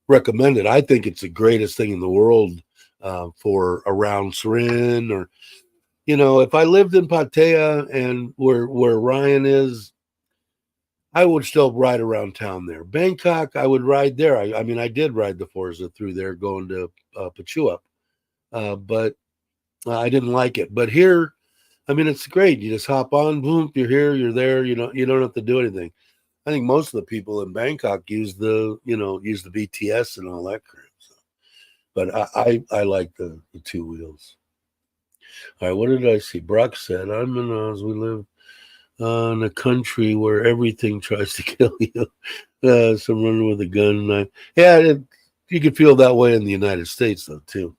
it. I think it's the greatest thing in the world for around Surin, or you know, if I lived in Pattaya and where Ryan is, I would still ride around town there. Bangkok, I would ride there. I mean, I did ride the Forza through there going to Pachuap, but I didn't like it. But here, I mean, it's great. You just hop on, boom, you're here, you're there. You know, you don't have to do anything. I think most of the people in Bangkok use the BTS and all that crap. So. But I like the two wheels. All right, what did I see? Brock said, I'm in Oz. We live in a country where everything tries to kill you. Some running with a gun. You could feel that way in the United States, though, too.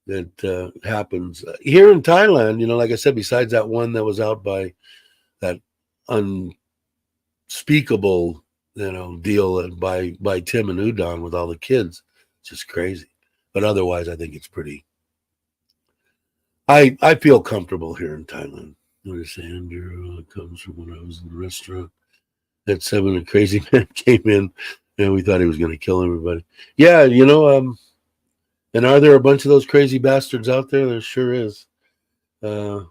That happens here in Thailand. You know, like I said, besides that one that was out by that unspeakable, deal by Tim and Udon with all the kids. It's just crazy. But otherwise, I think it's pretty. I feel comfortable here in Thailand. Notice Andrew comes from when I was in the restaurant at 7. A crazy man came in, and we thought he was going to kill everybody. Yeah, and are there a bunch of those crazy bastards out there? There sure is. But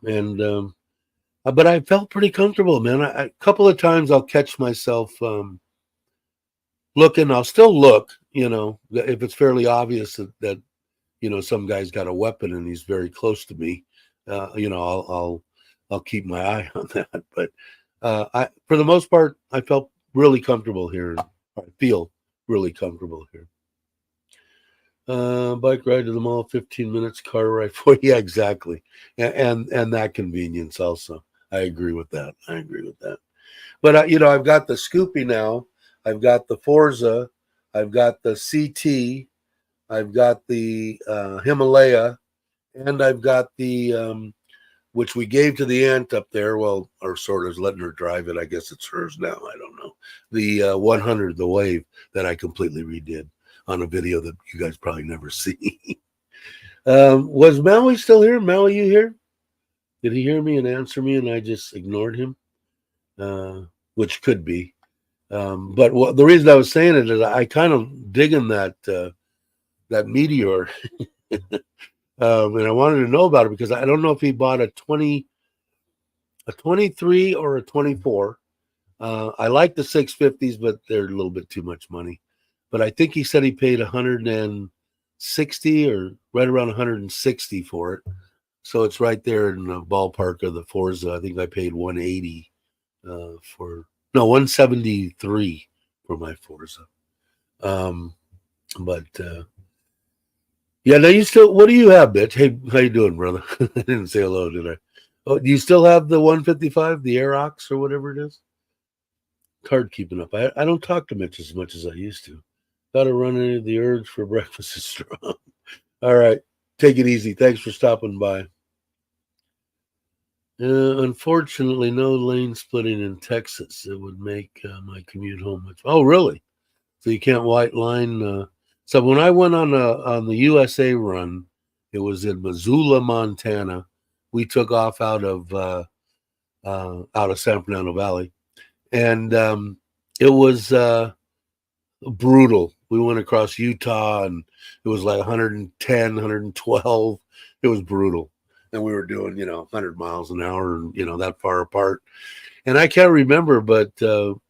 I felt pretty comfortable, man. A couple of times I'll catch myself looking. I'll still look, if it's fairly obvious that some guy's got a weapon and he's very close to me. I'll keep my eye on that. But for the most part, I felt really comfortable here. I feel really comfortable here. Bike ride to the mall, 15 minutes. Car ride for yeah, exactly, and that convenience also. I agree with that. But I've got the Scoopy now. I've got the Forza. I've got the CT. I've got the Himalaya, and I've got the which we gave to the aunt up there. Well, or sort of letting her drive it. I guess it's hers now. I don't know. The 100, the Wave that I completely redid on a video that you guys probably never see. Was Maui still here? Maui, you here? Did he hear me and answer me and I just ignored him? Which could be. But the reason I was saying it is I kind of digging that Meteor. And I wanted to know about it because I don't know if he bought a 23 or a 24. I like the 650s, but they're a little bit too much money. But I think he said he paid 160 or right around 160 for it. So it's right there in the ballpark of the Forza. I think I paid 180 173 for my Forza. Yeah, now you still, what do you have, bitch? Hey, how you doing, brother? I didn't say hello, did I? Oh, do you still have the 155, the Aerox or whatever it is? It's hard keeping up. I don't talk to Mitch as much as I used to. Got to run into the urge for breakfast is strong. All right. Take it easy. Thanks for stopping by. Unfortunately, no lane splitting in Texas. It would make my commute home much. Oh, really? So you can't white line. So when I went on the USA run, it was in Missoula, Montana. We took off out of San Fernando Valley, and it was brutal. We went across Utah, and it was like 110, 112. It was brutal, and we were doing 100 miles an hour, and that far apart. And I can't remember, but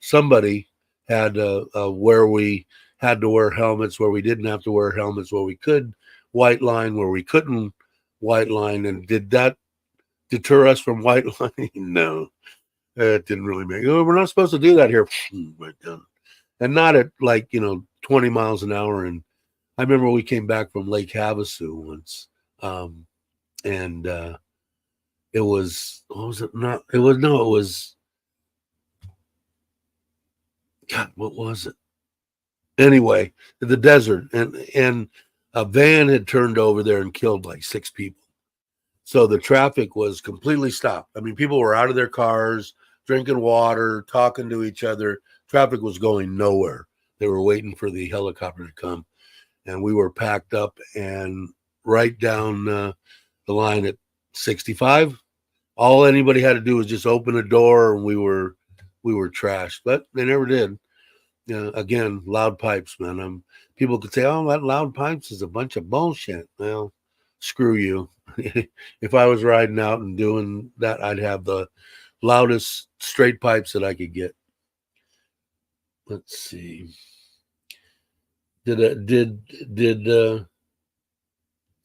somebody had where we had to wear helmets, where we didn't have to wear helmets, where we could white line, where we couldn't white line. And did that deter us from white lining? No, it didn't really make. Oh, we're not supposed to do that here. And not at 20 miles an hour. And I remember we came back from Lake Havasu once, and it was, what was it? Not, it was, no, it was, God, what was it? Anyway, the desert, and a van had turned over there and killed like 6 people. So the traffic was completely stopped. I mean, people were out of their cars, drinking water, talking to each other. Traffic was going nowhere. They were waiting for the helicopter to come, and we were packed up and right down the line at 65. All anybody had to do was just open a door, and we were trashed. But they never did. Again, loud pipes, man. People could say, "Oh, that loud pipes is a bunch of bullshit." Well, screw you. If I was riding out and doing that, I'd have the loudest straight pipes that I could get. Let's see. Did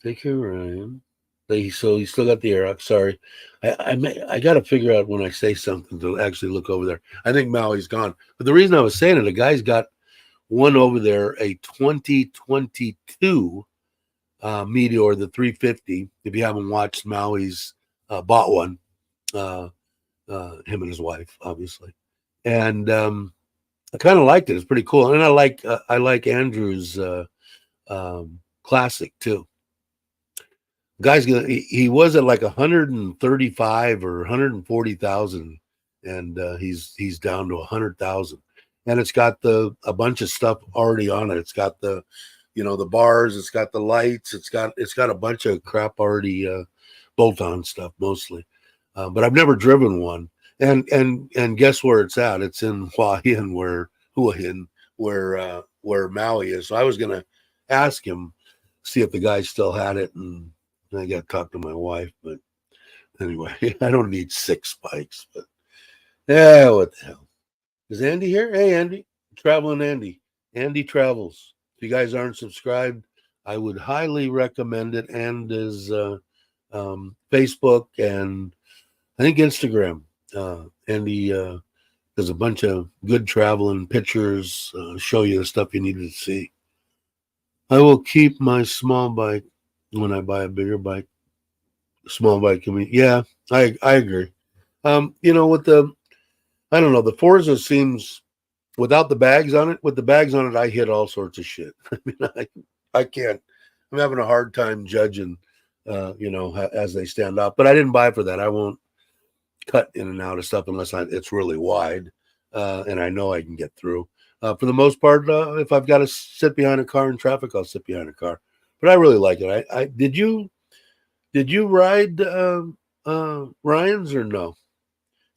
take care, Ryan? So he still got the Aerox. Sorry, I got to figure out when I say something to actually look over there. I think Maui's gone, but the reason I was saying it, the guy's got one over there, a 2022 Meteor, the 350. If you haven't watched Maui's, bought one. Him and his wife, obviously, and I kind of liked it. It's pretty cool, and I like Andrew's Classic too. Guy's he was at like 135 or 140,000 and he's down to 100,000, and it's got a bunch of stuff already on it. It's got the the bars, it's got the lights, it's got a bunch of crap already, bolt-on stuff mostly, but I've never driven one. And guess where it's at? It's in Hua Hin, where Maui is. So I was gonna ask him, see if the guy still had it, and I got to talk to my wife. But anyway, I don't need 6 bikes, but yeah, what the hell? Is Andy here? Hey, Andy, traveling Andy. Andy travels. If you guys aren't subscribed, I would highly recommend it. And is Facebook and I think Instagram. Andy does a bunch of good traveling pictures, show you the stuff you need to see. I will keep my small bike when I buy a bigger bike. Small bike can be, yeah, I agree. With I don't know, the Forza seems, without the bags on it, with the bags on it, I hit all sorts of shit. I mean, I can't. I'm having a hard time judging, as they stand up. But I didn't buy for that. I won't cut in and out of stuff unless it's really wide, and I know I can get through. For the most part, if I've got to sit behind a car in traffic, I'll sit behind a car. But I really like it. I did you ride Ryan's or no?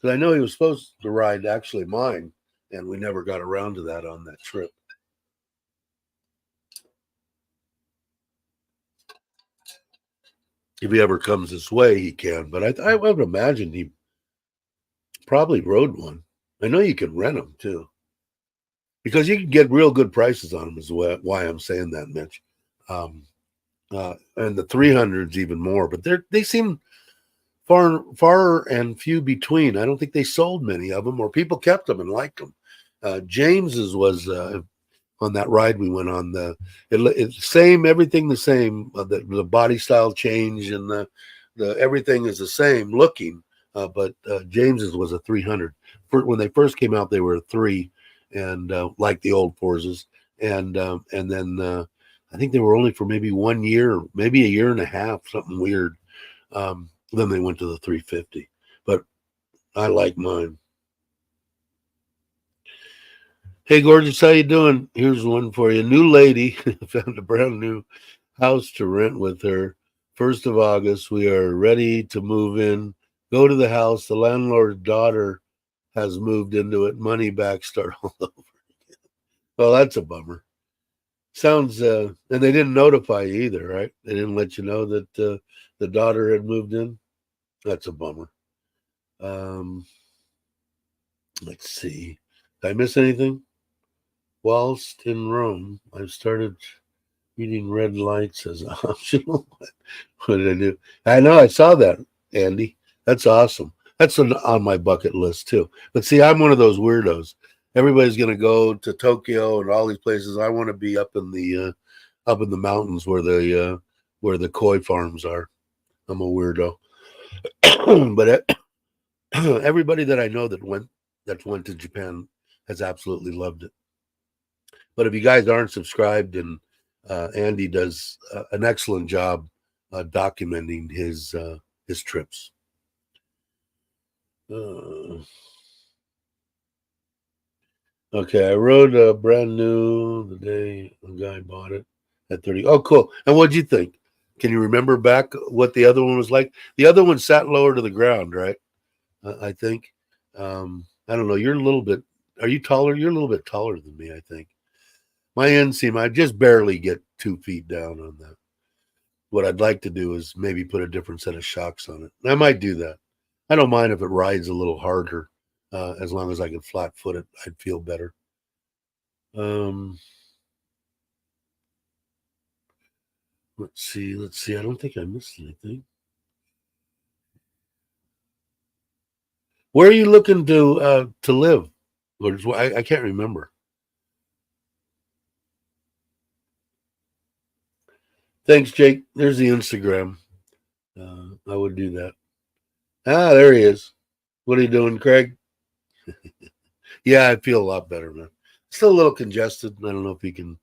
Because I know he was supposed to ride actually mine, and we never got around to that on that trip. If he ever comes this way, he can. But I would imagine he probably rode one. I know you can rent them too, because you can get real good prices on them. Is why I'm saying that, Mitch. And the 300s even more, but they seem far and few between. I don't think they sold many of them, or people kept them and liked them. James's was on that ride we went on. It's same, everything the same. The body style change and the everything is the same looking. But James's was a 300. When they first came out, they were a 3, and like the old Forzas, and then I think they were only for maybe 1 year, maybe a year and a half, something weird. Then they went to the 350, but I like mine. Hey, gorgeous, how you doing? Here's one for you. New lady found a brand new house to rent with her. 1st of August, we are ready to move in. Go to the house. The landlord's daughter has moved into it. Money back, start all over again. Well, that's a bummer. Sounds, and they didn't notify you either, right? They didn't let you know that the daughter had moved in. That's a bummer. Let's see. Did I miss anything? Whilst in Rome, I've started reading red lights as optional. What did I do? I know, I saw that, Andy. That's awesome. That's on my bucket list too. But see, I'm one of those weirdos. Everybody's going to go to Tokyo and all these places. I want to be up in the mountains where the koi farms are. I'm a weirdo. But everybody that I know that went to Japan has absolutely loved it. But if you guys aren't subscribed, and Andy does an excellent job documenting his trips. Okay, I rode a brand new the day a guy bought it at 30. Oh, cool. And what'd you think? Can you remember back what the other one was like? The other one sat lower to the ground, right? I think. I don't know. You're a little bit. Are you taller? You're a little bit taller than me, I think. My inseam, I just barely get 2 feet down on that. What I'd like to do is maybe put a different set of shocks on it. I might do that. I don't mind if it rides a little harder, as long as I can flat foot it. I'd feel better. Let's see. I don't think I missed anything. Where are you looking to live? I can't remember. Thanks, Jake. There's the Instagram. I would do that. Ah, there he is. What are you doing, Craig? Yeah, I feel a lot better, man. Still a little congested. I don't know if you can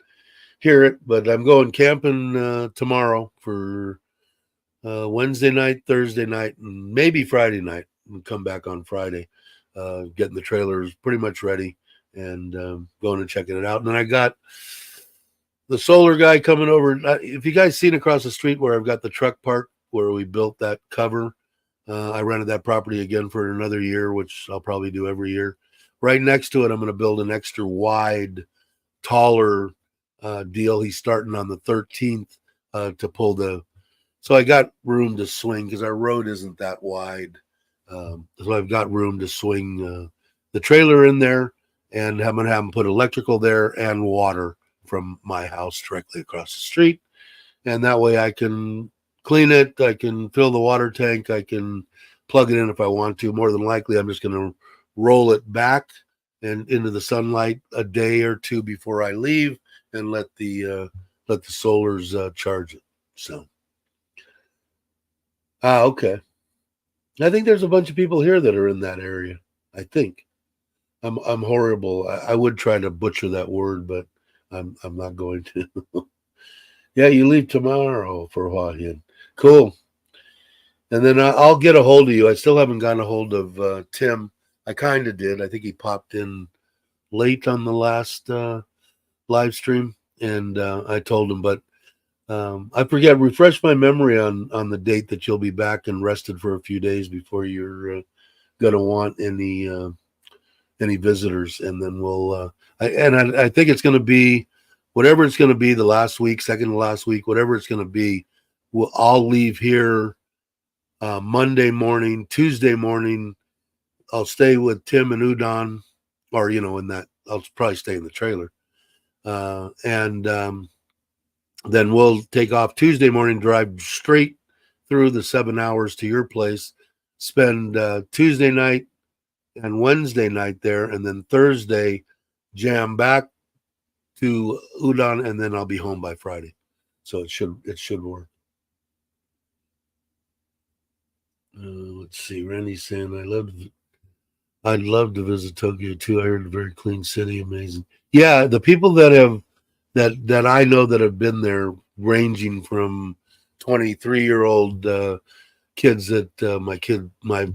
hear it, but I'm going camping tomorrow for Wednesday night, Thursday night, and maybe Friday night. We'll come back on Friday. getting the trailers pretty much ready and going and checking it out. And then I got the solar guy coming over. If you guys seen across the street where I've got the truck park where we built that cover, I rented that property again for another year, which I'll probably do every year. Right next to it, I'm going to build an extra wide, taller deal. He's starting on the 13th to pull the. So I got room to swing because our road isn't that wide. So I've got room to swing the trailer in there, and I'm going to have him put electrical there and water from my house directly across the street. And that way I can clean it. I can fill the water tank. I can plug it in if I want to. More than likely, I'm just going to roll it back and into the sunlight a day or two before I leave and let the solars charge it. So, okay. I think there's a bunch of people here that are in that area. I think I'm horrible. I would try to butcher that word, but I'm not going to. Yeah, you leave tomorrow for Hawaiian. Cool. And then I'll get a hold of you. I still haven't gotten a hold of Tim. I kind of did. I think he popped in late on the last live stream, and I told him, but I forget. Refresh my memory on the date that you'll be back and rested for a few days before you're going to want any visitors, and then we'll. I think it's going to be whatever it's going to be the last week, second to last week, whatever it's going to be. I'll leave here Monday morning, Tuesday morning. I'll stay with Tim and Udon, or in that I'll probably stay in the trailer, and then we'll take off Tuesday morning, drive straight through the 7 hours to your place, spend Tuesday night and Wednesday night there, and then Thursday jam back to Udon, and then I'll be home by Friday. So it should work. Let's see. Randy's saying I'd love to visit Tokyo too. I heard a very clean city, amazing. Yeah, the people that I know that have been there, ranging from 23-year-old kids that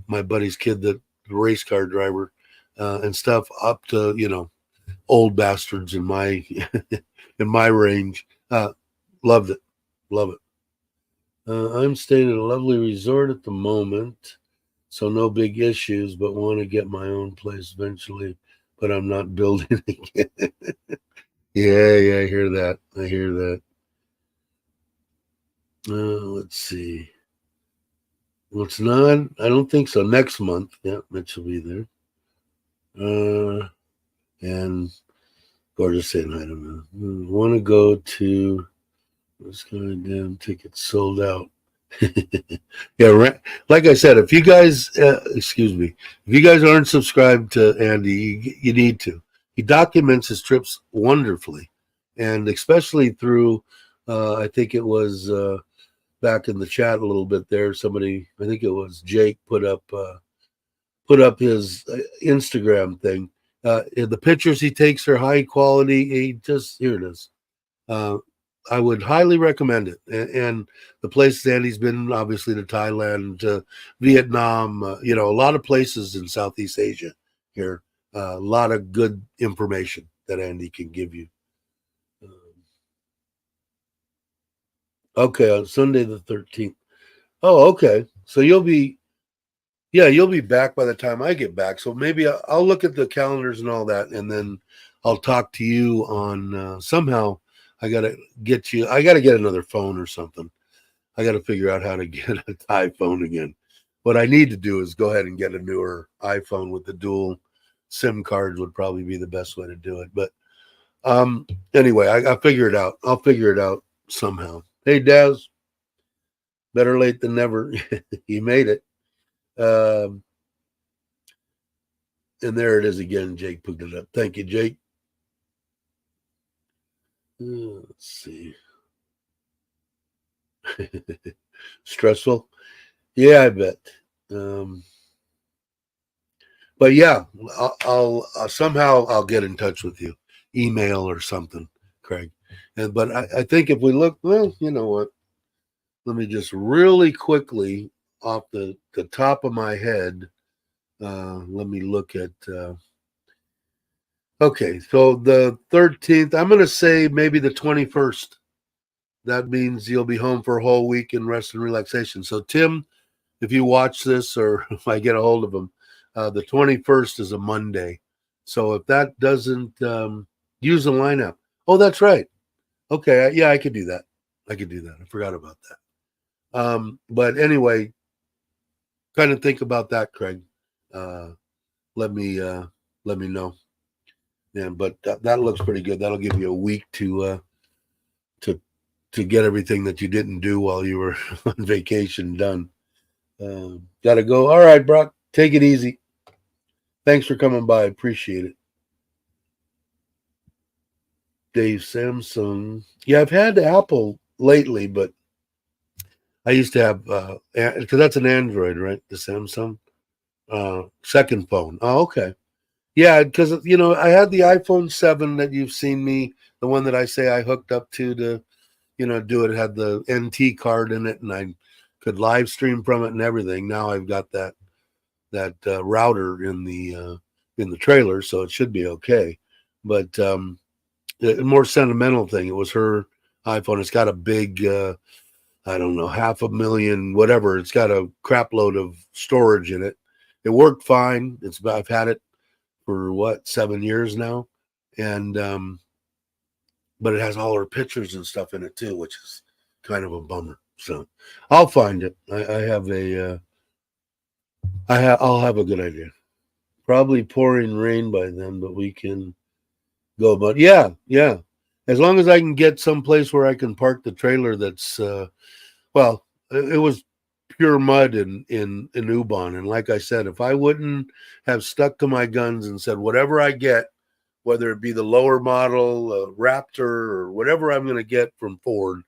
my buddy's kid, that race car driver and stuff, up to old bastards in my in my range. Loved it, love it. I'm staying at a lovely resort at the moment, so no big issues, but want to get my own place eventually, but I'm not building again. Yeah, I hear that. Let's see. Well, it's not, I don't think so. Next month. Yeah, Mitch will be there. And Gorgeous saying, I don't know. Want to go to, what's going damn tickets sold out. Yeah, like I said, if you guys, excuse me, if you guys aren't subscribed to Andy, you need to. He documents his trips wonderfully, and especially through, I think it was back in the chat a little bit there. Somebody, I think it was Jake, put up his Instagram thing. The pictures he takes are high quality. Here it is. I would highly recommend it. And the places Andy's been, obviously, to Thailand, to Vietnam, a lot of places in Southeast Asia here. A lot of good information that Andy can give you. Okay, on Sunday the 13th. Oh, okay. So you'll be back by the time I get back. So maybe I'll look at the calendars and all that, and then I'll talk to you on somehow. I got to get another phone or something. I got to figure out how to get an iPhone again. What I need to do is go ahead and get a newer iPhone with the dual SIM cards would probably be the best way to do it. But anyway, I'll figure it out. I'll figure it out somehow. Hey, Daz. Better late than never. You made it. And there it is again. Jake put it up. Thank you, Jake. Let's see. Stressful? Yeah, I bet. But yeah, I'll somehow I'll get in touch with you, email or something, Craig. But I think if we look, well, you know what? Let me just really quickly off the top of my head Let me look at. Okay, so the 13th, I'm going to say maybe the 21st. That means you'll be home for a whole week in rest and relaxation. So, Tim, if you watch this or if I get a hold of him, the 21st is a Monday. So if that doesn't use the lineup, oh, that's right. Okay, yeah, I could do that. I forgot about that. But anyway, kind of think about that, Craig. Let me know. Yeah, but that looks pretty good. That'll give you a week to get everything that you didn't do while you were on vacation done. Gotta go. All right, Brock, take it easy. Thanks for coming by. Appreciate it. Dave Samsung. Yeah, I've had Apple lately, but I used to have because that's an Android, right? The Samsung second phone. Oh, okay. Yeah, because I had the iPhone 7 that you've seen me, the one that I say I hooked up to do it. It had the NT card in it, and I could live stream from it and everything. Now I've got that router in the trailer, so it should be okay. But the more sentimental thing, it was her iPhone. It's got a big, I don't know, 500,000, whatever. It's got a crap load of storage in it. It worked fine. I've had it for 7 years now, and but it has all her pictures and stuff in it too, which is kind of a bummer. So I'll find it. I'll have a good idea. Probably pouring rain by then, but we can go. But yeah. As long as I can get someplace where I can park the trailer that's well, it was pure mud in Ubon. And like I said, if I wouldn't have stuck to my guns and said whatever I get, whether it be the lower model, Raptor, or whatever I'm going to get from Ford,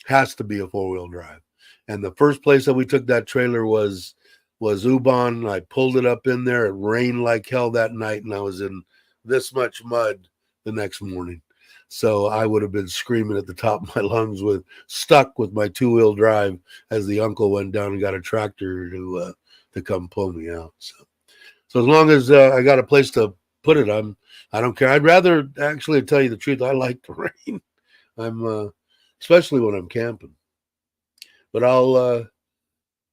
has to be a 4-wheel drive. And the first place that we took that trailer was Ubon. I pulled it up in there. It rained like hell that night, and I was in this much mud the next morning. So I would have been screaming at the top of my lungs stuck with my 2-wheel drive as the uncle went down and got a tractor to come pull me out. So as long as I got a place to put it, I don't care. I'd rather actually tell you the truth. I like the rain. I'm especially when I'm camping. But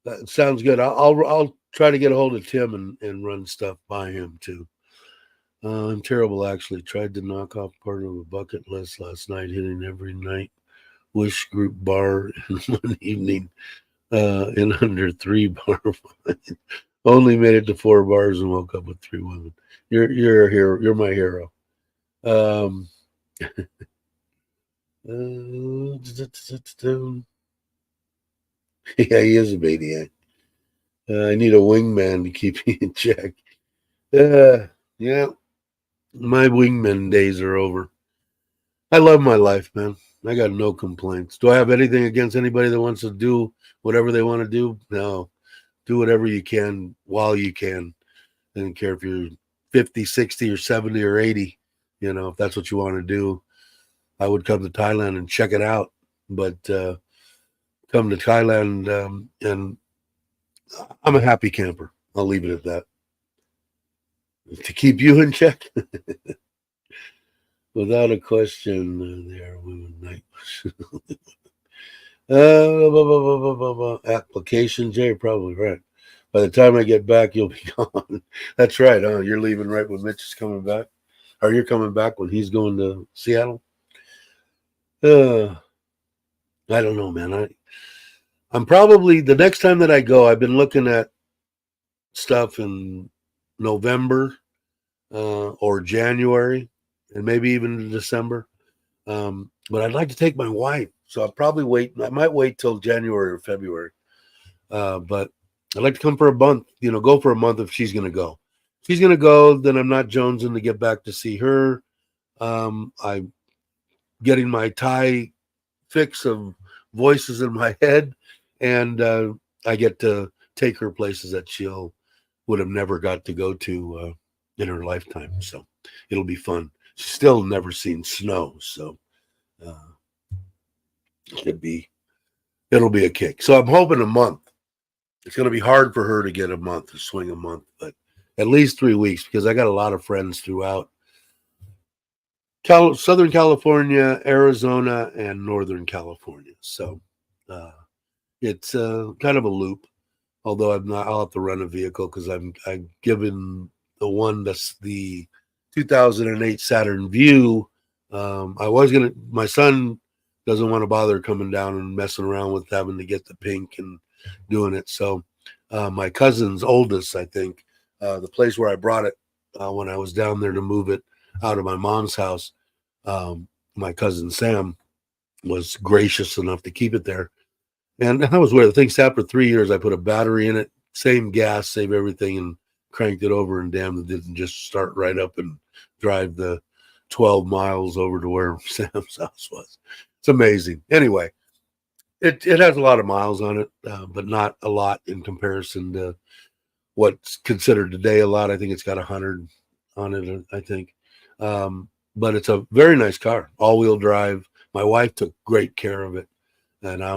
that sounds good. I'll try to get a hold of Tim and run stuff by him too. I'm terrible, actually. Tried to knock off part of a bucket list last night, hitting every night wish group bar in one evening in under 3 bar. Only made it to 4 bars and woke up with 3 women. You're a hero. You're my hero. Yeah, he is a maniac. I need a wingman to keep me in check. Yeah, my wingman days are over. I love my life, man. I got no complaints. Do I have anything against anybody that wants to do whatever they want to do? No. Do whatever you can while you can. I don't care if you're 50, 60, or 70, or 80. If that's what you want to do. I would come to Thailand and check it out. But come to Thailand and I'm a happy camper. I'll leave it at that. To keep you in check. Without a question, they are women night. Applications, you're probably right. By the time I get back, you'll be gone. That's right. You're leaving right when Mitch is coming back, or you're coming back when he's going to Seattle. I don't know, man. I'm probably the next time that I go. I've been looking at stuff in November or January, and maybe even in December. But I'd like to take my wife, so I'll probably wait. I might wait till January or February. But I'd like to come for a month, go for a month if she's going to go. If she's going to go, then I'm not jonesing to get back to see her. I'm getting my Thai fix of voices in my head, and I get to take her places that she'll would have never got to go to in her lifetime. So it'll be fun. She's still never seen snow, so it'll be a kick. So I'm hoping a month. it's going to be hard for her to get a month or swing a month, but at least 3 weeks, because I got a lot of friends throughout Southern California, Arizona, and Northern California. So it's kind of a loop. Although I'll have to rent a vehicle because I've given the one that's the 2008 Saturn View. My son doesn't want to bother coming down and messing around with having to get the pink and doing it. So my cousin's oldest, I think, the place where I brought it when I was down there to move it out of my mom's house, my cousin Sam was gracious enough to keep it there. And that was where the thing sat for 3 years. I put a battery in it, same gas, save everything, and cranked it over, and damn, it didn't just start right up and drive the 12 miles over to where Sam's house was. It's amazing. Anyway, it has a lot of miles on it, but not a lot in comparison to what's considered today a lot. I think it's got 100 on it, I think. But it's a very nice car, all-wheel drive. My wife took great care of it, and I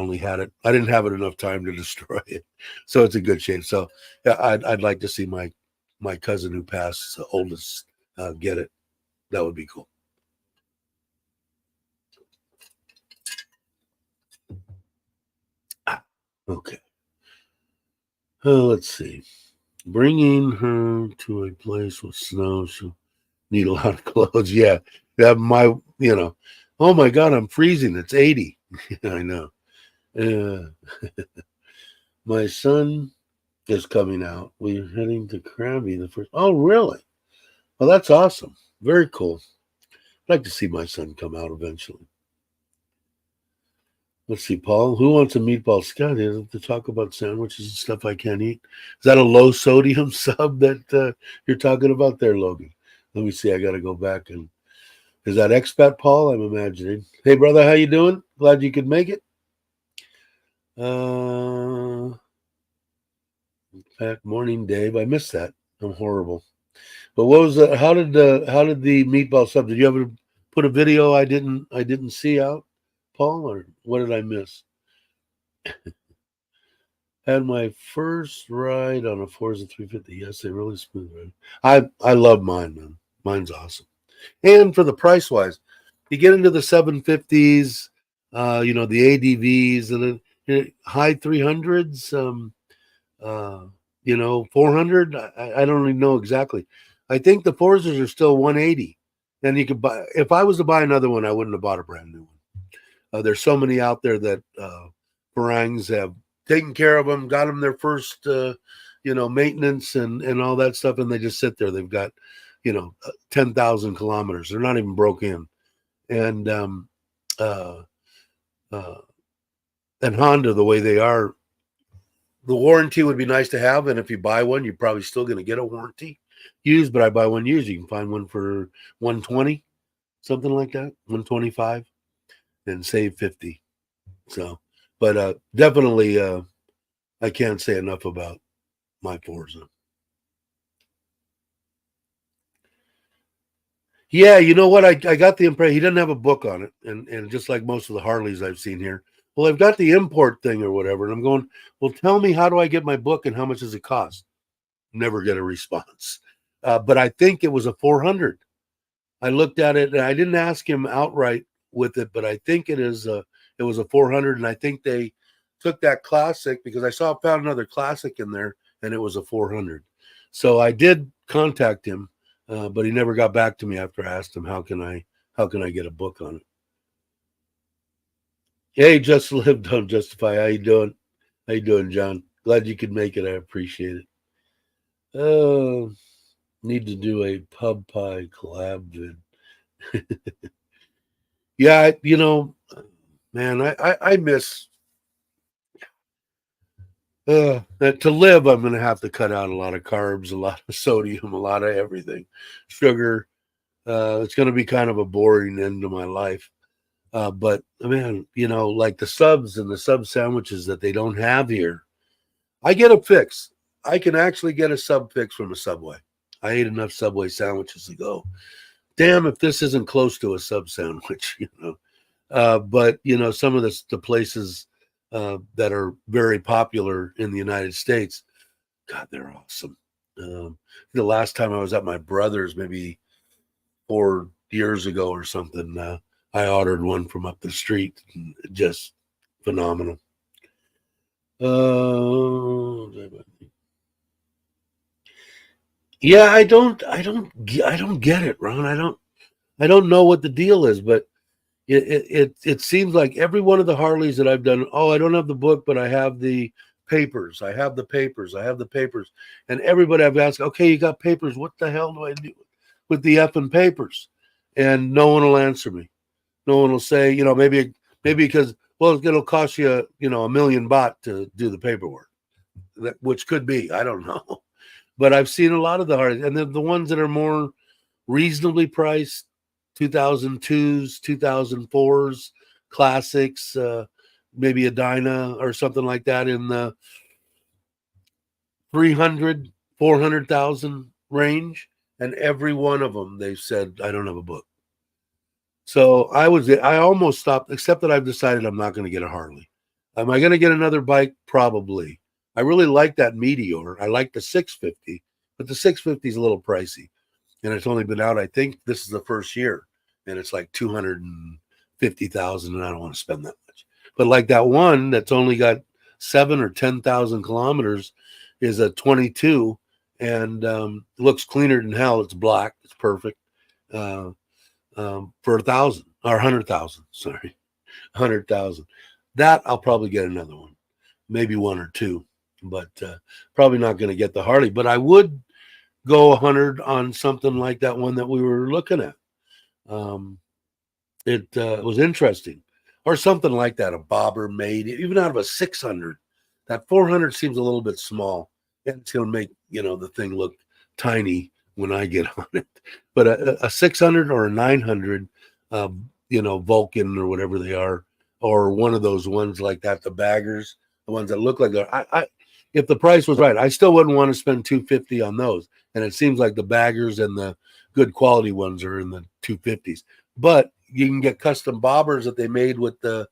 didn't have it enough time to destroy it. So it's in good shape. So yeah, I'd like to see my cousin who passed, the oldest, get it. That would be cool. Okay. Let's see. Bringing her to a place with snow, she'll need a lot of clothes. Yeah. Oh my God, I'm freezing. It's 80. I know. My son is coming out. We're heading to Krabby the first. Oh, really? Well, that's awesome. Very cool. I'd like to see my son come out eventually. Let's see, Paul. Who wants a meatball Scott to talk about sandwiches and stuff I can't eat? Is that a low sodium sub that you're talking about there, Logan? Let me see. I got to go back and. Is that expat Paul? I'm imagining. Hey, brother, how you doing? Glad you could make it. In fact, morning, Dave. I missed that. I'm horrible. But what was that? How did the meatball sub? Did you ever put a video I didn't see out, Paul, or what did I miss? Had my first ride on a Forza 350. Yes, they really smooth ride. I love mine, man. Mine's awesome. And for the price wise, you get into the 750s, the ADVs, and then high 300s, 400. I don't even know exactly. I think the Forzas are still 180. And you could buy, if I was to buy another one, I wouldn't have bought a brand new one. There's so many out there that Barangs have taken care of them, got them their first, maintenance and all that stuff, and they just sit there. They've got 10,000 kilometers. They're not even broke in. And Honda, the way they are, the warranty would be nice to have. And if you buy one, you're probably still going to get a warranty used, but I buy one used. You can find one for 120, something like that, 125, and save 50. So, but definitely, I can't say enough about my Forza. Yeah, you know what? I got the impression he doesn't have a book on it, and just like most of the Harleys I've seen here, well, I've got the import thing or whatever, and I'm going, well, tell me, how do I get my book and how much does it cost? Never get a response. But I think it was a 400. I looked at it and I didn't ask him outright with it, but I think it was a 400, and I think they took that classic because I found another classic in there, and it was a 400. So I did contact him. But he never got back to me after I asked him, how can I get a book on it? Hey, Just Live, Don't Justify. How you doing? How you doing, John? Glad you could make it. I appreciate it. Need to do a pub pie collab vid. Yeah, man, I miss to live. I'm going to have to cut out a lot of carbs, a lot of sodium, a lot of everything, sugar. It's going to be kind of a boring end to my life. But man, like the subs and the sub sandwiches that they don't have here, I get a fix. I can actually get a sub fix from a Subway. I ate enough Subway sandwiches to go, damn, if this isn't close to a sub sandwich, But some of the places that are very popular in the United States. God, they're awesome. The last time I was at my brother's, maybe 4 years ago or something, I ordered one from up the street. Just phenomenal. Yeah, I don't get it, Ron. I don't know what the deal is, but it seems like every one of the Harleys that I've done. Oh, I don't have the book, but I have the papers. I have the papers. I have the papers. And everybody I've asked, okay, you got papers. What the hell do I do with the effing papers? And no one will answer me. No one will say, maybe because, well, it'll cost you, $1 million baht to do the paperwork, which could be. I don't know. But I've seen a lot of the Harleys, and then the ones that are more reasonably priced, 2002s, 2004s, classics, maybe a Dyna or something like that in the 300, 400,000 range. And every one of them, they've said, I don't have a book. So I almost stopped, except that I've decided I'm not going to get a Harley. Am I going to get another bike? Probably. I really like that Meteor. I like the 650, but the 650 is a little pricey. And it's only been out, I think this is the first year, and it's like 250,000, and I don't want to spend that much. But like that one that's only got 7 or 10,000 kilometers is a 22, and looks cleaner than hell. It's black. It's perfect for 1,000 or 100,000. Sorry, 100,000. That I'll probably get another one, maybe one or two, but probably not going to get the Harley. But I would go 100 on something like that one that we were looking at. It was interesting, or something like that. A bobber made even out of a 600. That 400 seems a little bit small, and it's going to make the thing look tiny when I get on it. But a 600 or a 900, Vulcan or whatever they are, or one of those ones like that, the baggers, the ones that look like they're. If the price was right, I still wouldn't want to spend 250 on those. And it seems like the baggers and the good quality ones are in the 250s. But you can get custom bobbers that they made with the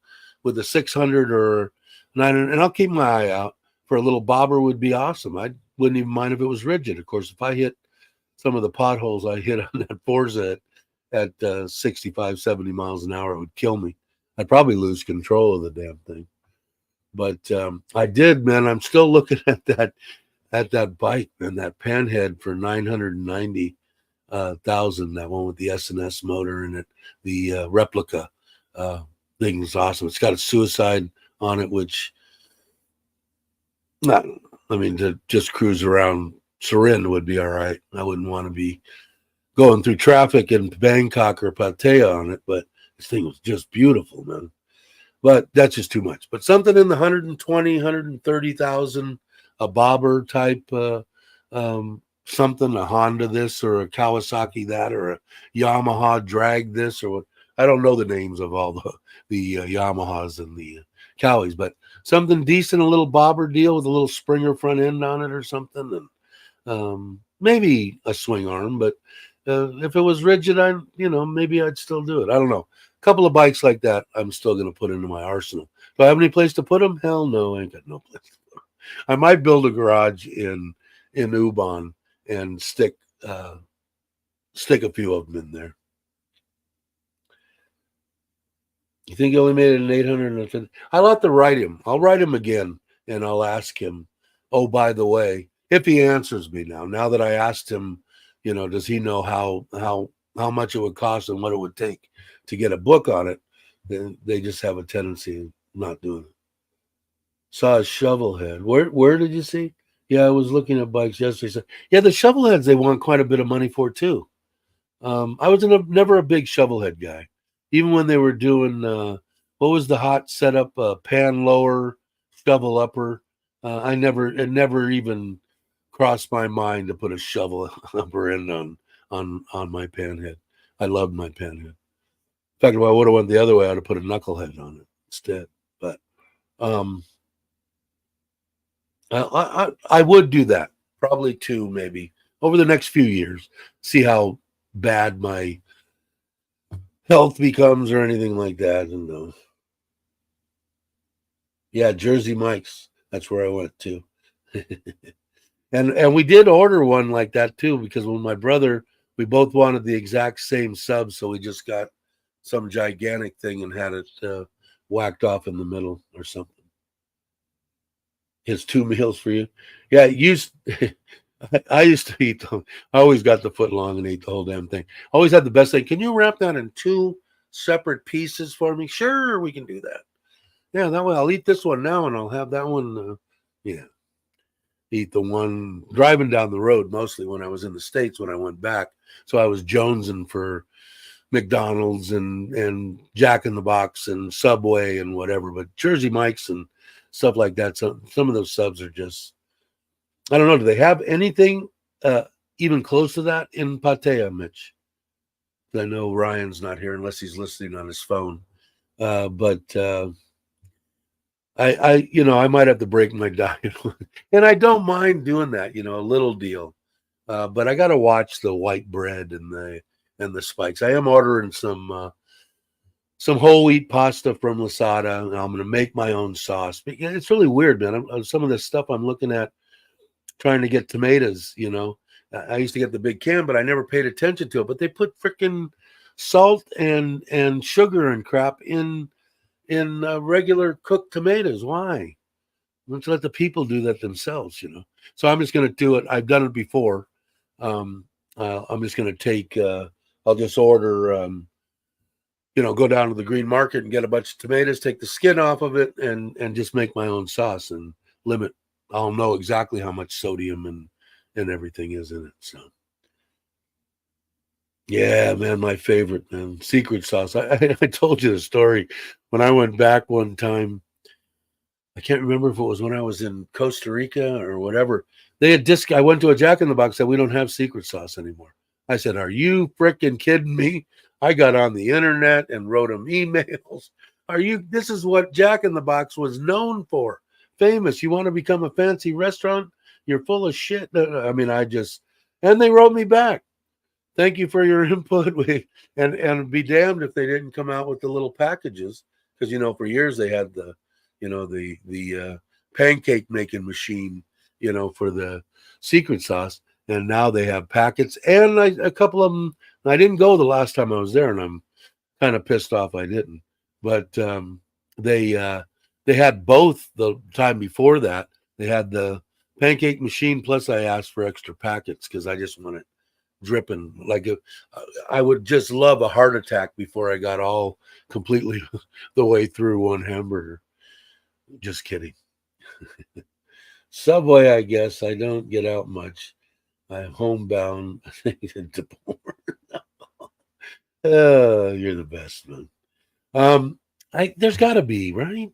600 or 900, and I'll keep my eye out for a little bobber. Would be awesome. I wouldn't even mind if it was rigid. Of course, if I hit some of the potholes I hit on that Forza at 65, 70 miles an hour, it would kill me. I'd probably lose control of the damn thing. But I did, man. I'm still looking at that bike and that Panhead for 990,000. That one with the S&S motor in it, the replica thing is awesome. It's got a suicide on it, which to just cruise around Surin would be all right. I wouldn't want to be going through traffic in Bangkok or Pattaya on it, but this thing was just beautiful, man. But that's just too much. But something in the 120, 130,000, a bobber type, something, a Honda this or a Kawasaki that, or a Yamaha drag this, or what. I don't know the names of all the Yamahas and the Cowies, but something decent, a little bobber deal with a little Springer front end on it or something, and maybe a swing arm. But if it was rigid, maybe I'd still do it. I don't know. A couple of bikes like that, I'm still going to put into my arsenal. Do I have any place to put them? Hell no, I ain't got no place to put them. I might build a garage in Ubon and stick a few of them in there. You think he only made it an 850? I'll have to write him. I'll write him again, and I'll ask him, oh, by the way, if he answers me now that I asked him, does he know how much it would cost and what it would take to get a book on it? Then they just have a tendency of not doing it. Saw a shovelhead. Where did you see? Yeah, I was looking at bikes yesterday. Yeah, the shovelheads they want quite a bit of money for too. I was never a big shovelhead guy, even when they were doing what was the hot setup? Pan lower, shovel upper. It never even crossed my mind to put a shovel upper end on my panhead. I loved my panhead. In fact, if I would have went the other way, I'd have put a knucklehead on it instead. But I would do that, probably two, maybe over the next few years. See how bad my health becomes or anything like that, and Yeah, Jersey Mike's. That's where I went to. And we did order one like that too, because when my brother, we both wanted the exact same sub, so we just got some gigantic thing and had it whacked off in the middle or something. His 2 meals for you. Yeah, I used to eat them. I always got the foot long and ate the whole damn thing. Always had the best thing. Can you wrap that in 2 separate pieces for me? Sure, we can do that. Yeah, that way I'll eat this one now and I'll have that one. Yeah, eat the one driving down the road mostly when I was in the States when I went back. So I was jonesing for McDonald's and Jack in the Box and Subway and whatever, but Jersey Mike's and stuff like that. So some of those subs are just, I don't know. Do they have anything even close to that in Pattaya, Mitch? I know Ryan's not here unless he's listening on his phone. But I might have to break my diet, and I don't mind doing that. A little deal. But I got to watch the white bread and the spikes. I am ordering some whole wheat pasta from Lasada, and I'm going to make my own sauce. But yeah, it's really weird, man. Some of the stuff I'm looking at, trying to get tomatoes. I used to get the big can, but I never paid attention to it. But they put freaking salt and sugar and crap in regular cooked tomatoes. Why? Let's let the people do that themselves. So I'm just going to do it. I've done it before. I'm just going to take. I'll just order. Go down to the green market and get a bunch of tomatoes, take the skin off of it, and just make my own sauce and limit. I'll know exactly how much sodium and everything is in it. So, yeah, man, my favorite, man, secret sauce. I told you the story when I went back one time. I can't remember if it was when I was in Costa Rica or whatever. They had I went to a Jack in the Box, said we don't have secret sauce anymore. I said, are you freaking kidding me? I got on the internet and wrote them emails. This is what Jack in the Box was known for. Famous. You want to become a fancy restaurant? You're full of shit. I mean, and they wrote me back. Thank you for your input. And be damned if they didn't come out with the little packages. Because, for years they had the pancake making machine, for the secret sauce. And now they have packets, and a couple of them. I didn't go the last time I was there, and I'm kind of pissed off I didn't. But they had both the time before that. They had the pancake machine, plus I asked for extra packets because I just want it dripping. I would just love a heart attack before I got all completely the way through one hamburger. Just kidding. Subway, I guess. I don't get out much. I'm homebound. You're the best, man. There's got to be, right?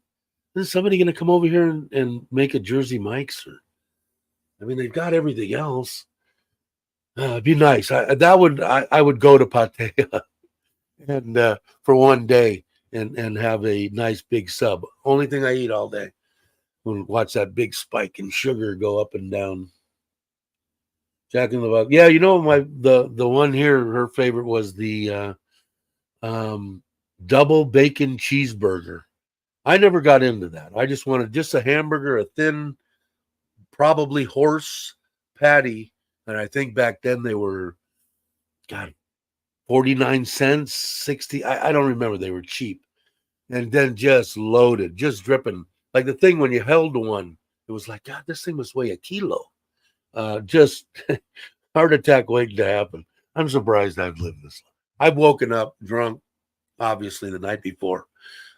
Is somebody going to come over here and make a Jersey Mike's? They've got everything else. It'd be nice. I would go to Pattaya and for one day and have a nice big sub. Only thing I eat all day. We'll watch that big spike in sugar go up and down. Jack in the Box. Yeah, the one here, her favorite was the double bacon cheeseburger. I never got into that. I just wanted just a hamburger, a thin, probably horse patty. And I think back then they were, 49 cents, 60. I don't remember. They were cheap. And then just loaded, just dripping. Like the thing when you held one, it was like, God, this thing must weigh a kilo. Just heart attack waiting to happen. I'm surprised I've lived this long. I've woken up drunk, obviously, the night before.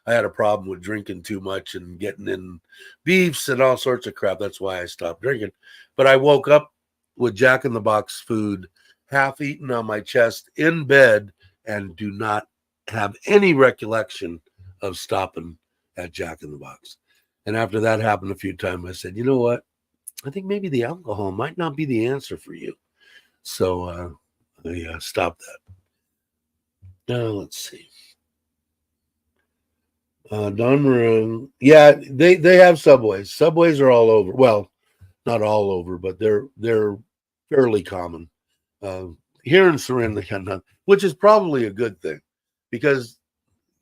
I had a problem with drinking too much and getting in beefs and all sorts of crap. That's why I stopped drinking. But I woke up with Jack in the Box food half eaten on my chest in bed and do not have any recollection of stopping at Jack in the Box. And after that happened a few times, I said, you know what? I think maybe the alcohol might not be the answer for you. So I stopped that. Now, let's see. Don Maroon. Yeah, they have Subways. Subways are all over. Well, not all over, but they're fairly common. Here in Surrender, which is probably a good thing because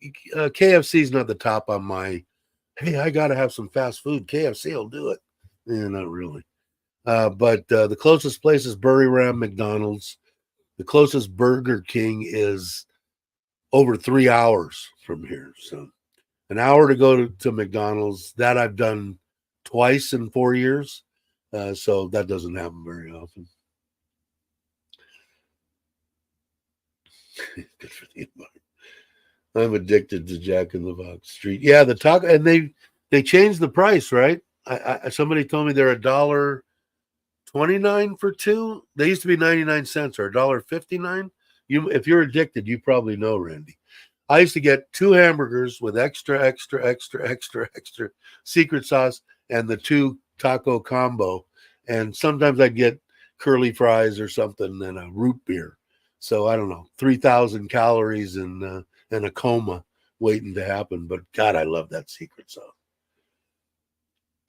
KFC is not the top on my hey, I got to have some fast food. KFC will do it. Yeah, not really. But the closest place is Bury Ram McDonald's. The closest Burger King is over 3 hours from here. So an hour to go to McDonald's. That I've done twice in 4 years. So that doesn't happen very often. Good for the environment. I'm addicted to Jack in the Box Street. Yeah, the taco, and they changed the price, right? Somebody told me they're $1.29 for two. They used to be 99 cents or $1.59. If you're addicted, you probably know, Randy. I used to get 2 hamburgers with extra secret sauce and the 2 taco combo. And sometimes I'd get curly fries or something and a root beer. So I don't know, 3,000 calories and a coma waiting to happen. But God, I love that secret sauce.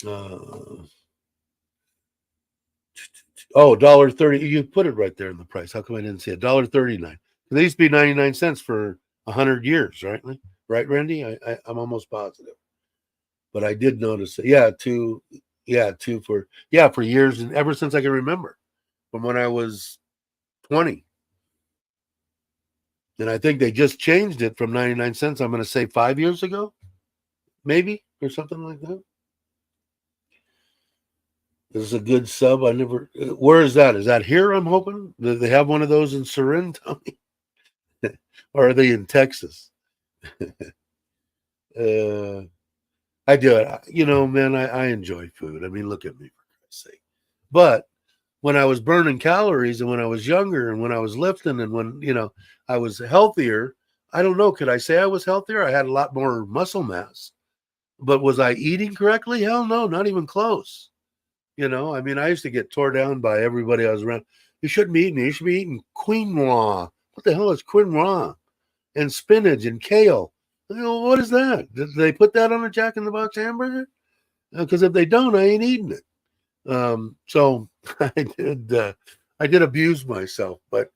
$1.30. You put it right there in the price. How come I didn't see it? $1.39. They used to be 99 cents for 100 years, right? Right, Randy? I'm almost positive. But I did notice it. Yeah, two for years, and ever since I can remember, from when I was 20. And I think they just changed it from 99 cents, I'm going to say 5 years ago, maybe, or something like that. This is a good sub. Where is that? Is that here, I'm hoping? Do they have one of those in Surin, Tommy? Or are they in Texas? I do it. Man, I enjoy food. I mean, look at me, for Christ's sake. But when I was burning calories and when I was younger and when I was lifting and when, I was healthier, I don't know. Could I say I was healthier? I had a lot more muscle mass. But was I eating correctly? Hell no, not even close. I mean, I used to get tore down by everybody I was around. You shouldn't be eating it. You should be eating quinoa. What the hell is quinoa? And spinach and kale. What is that? Did they put that on a Jack in the Box hamburger? Because if they don't, I ain't eating it. So I did abuse myself, but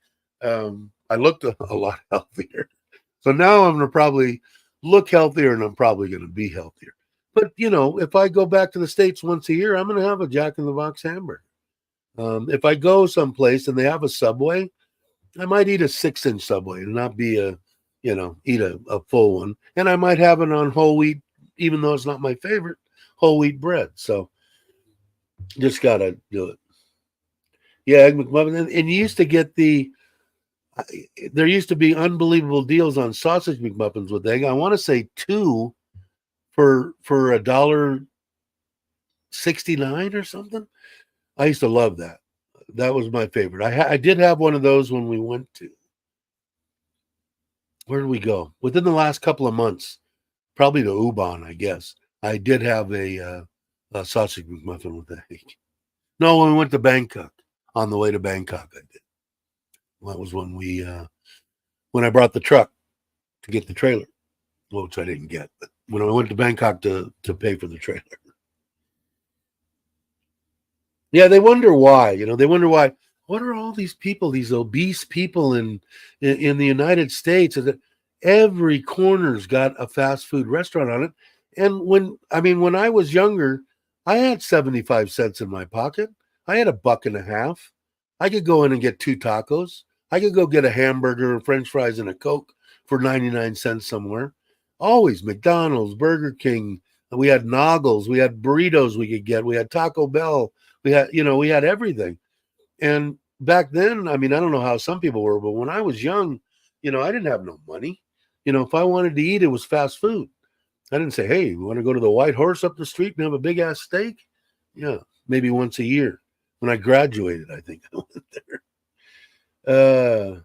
I looked a lot healthier. So now I'm going to probably look healthier and I'm probably going to be healthier. But, if I go back to the States once a year, I'm going to have a Jack in the Box hamburger. If I go someplace and they have a Subway, I might eat a 6-inch Subway and not be eat a full one. And I might have it on whole wheat, even though it's not my favorite, whole wheat bread. So just got to do it. Yeah, Egg McMuffin. And you used to get there used to be unbelievable deals on sausage McMuffins with egg. I want to say 2 for $1.69 or something. I used to love that. That was my favorite. I did have one of those when we went to. Where did we go? Within the last couple of months, probably to Ubon, I guess. I did have a sausage McMuffin with egg. No, when we went to Bangkok, on the way to Bangkok, I did. Well, that was when when I brought the truck to get the trailer, which I didn't get. But when I went to Bangkok to pay for the trailer. Yeah, they wonder why. They wonder why. What are all these people, these obese people in the United States? Every corner's got a fast food restaurant on it. And when I was younger, I had 75 cents in my pocket. I had $1.50. I could go in and get 2 tacos. I could go get a hamburger and French fries and a Coke for 99 cents somewhere. Always McDonald's, Burger King. We had Noggles. We had burritos we could get. We had Taco Bell. We had everything. And back then, I don't know how some people were, but when I was young, I didn't have no money. If I wanted to eat, it was fast food. I didn't say, hey, you want to go to the White Horse up the street and have a big ass steak? Yeah, maybe once a year. When I graduated, I think I went there.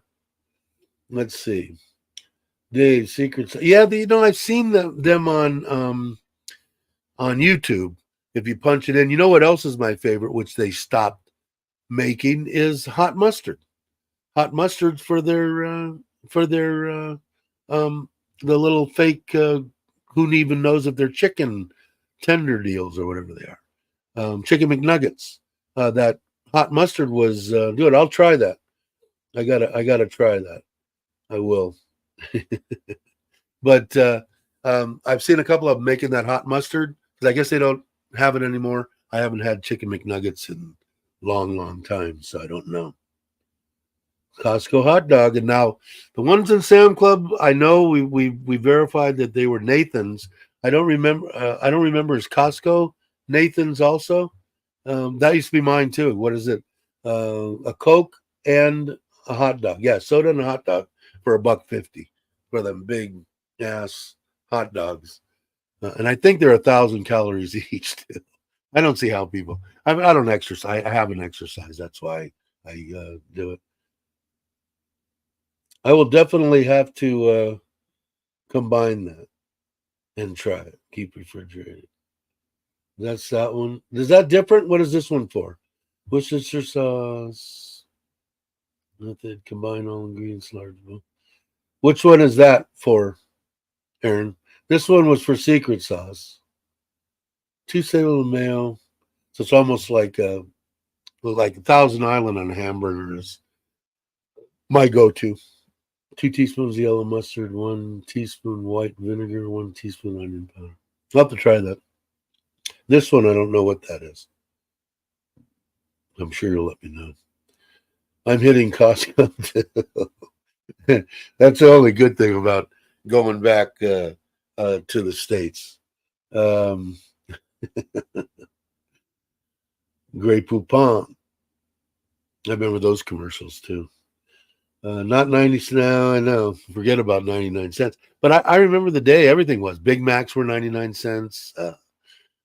Let's see. Dave's Secrets. Yeah, I've seen them on YouTube. If you punch it in, you know what else is my favorite, which they stopped making, is hot mustard. Hot mustard for their the little fake who even knows if they're chicken tender deals or whatever they are. Chicken McNuggets. That hot mustard was good. I'll try that. I gotta try that. I will. But I've seen a couple of them making that hot mustard, because I guess they don't have it anymore. I haven't had chicken McNuggets in a long time, so I don't know. Costco hot dog, and now the ones in Sam Club, I know we verified that they were Nathan's. I don't remember. I don't remember. Is Costco Nathan's also? That used to be mine too. What is it? A Coke and a hot dog. Yeah, soda and a hot dog for $1.50 for them big ass hot dogs. And I think they're 1,000 calories each too. I don't see how people. I don't exercise. I haven't exercised. That's why I do it. I will definitely have to combine that and try it. Keep refrigerated. That's that one. Is that different? What is this one for? Worcestershire sauce. Method. Combine all ingredients large bowl. Which one is that for, Aaron? This one was for secret sauce. 2 sable mayo. So it's almost like Thousand Island on hamburgers. My go-to. 2 teaspoons yellow mustard, 1 teaspoon white vinegar, 1 teaspoon onion powder. I'll have to try that. This one, I don't know what that is. I'm sure you'll let me know. I'm hitting Costco too. That's the only good thing about going back to the States. Grey Poupon. I remember those commercials too. Not 90 cents now. I know. Forget about 99 cents. But I remember the day everything was. Big Macs were 99 cents.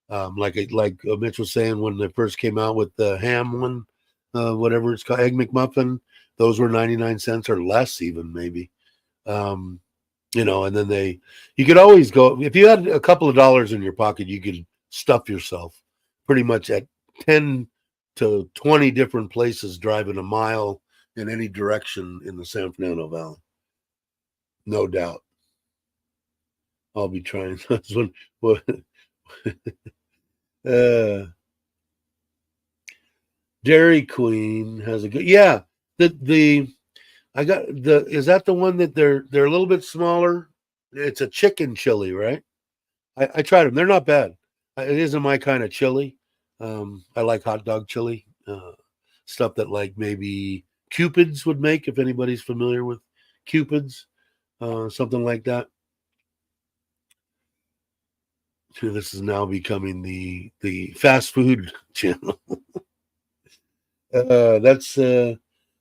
Like Mitch was saying when they first came out with the ham one, whatever it's called, Egg McMuffin, those were 99 cents or less even maybe. And then you could always go, if you had a couple of dollars in your pocket, you could stuff yourself pretty much at 10 to 20 different places driving a mile in any direction in the San Fernando Valley. No doubt. I'll be trying this one. Dairy Queen has a good, yeah. I got is that the one that they're a little bit smaller? It's a chicken chili, right? I tried them. They're not bad. It isn't my kind of chili. I like hot dog chili, stuff that like maybe Cupid's would make, if anybody's familiar with Cupid's, something like that. This is now becoming the fast food channel. That's the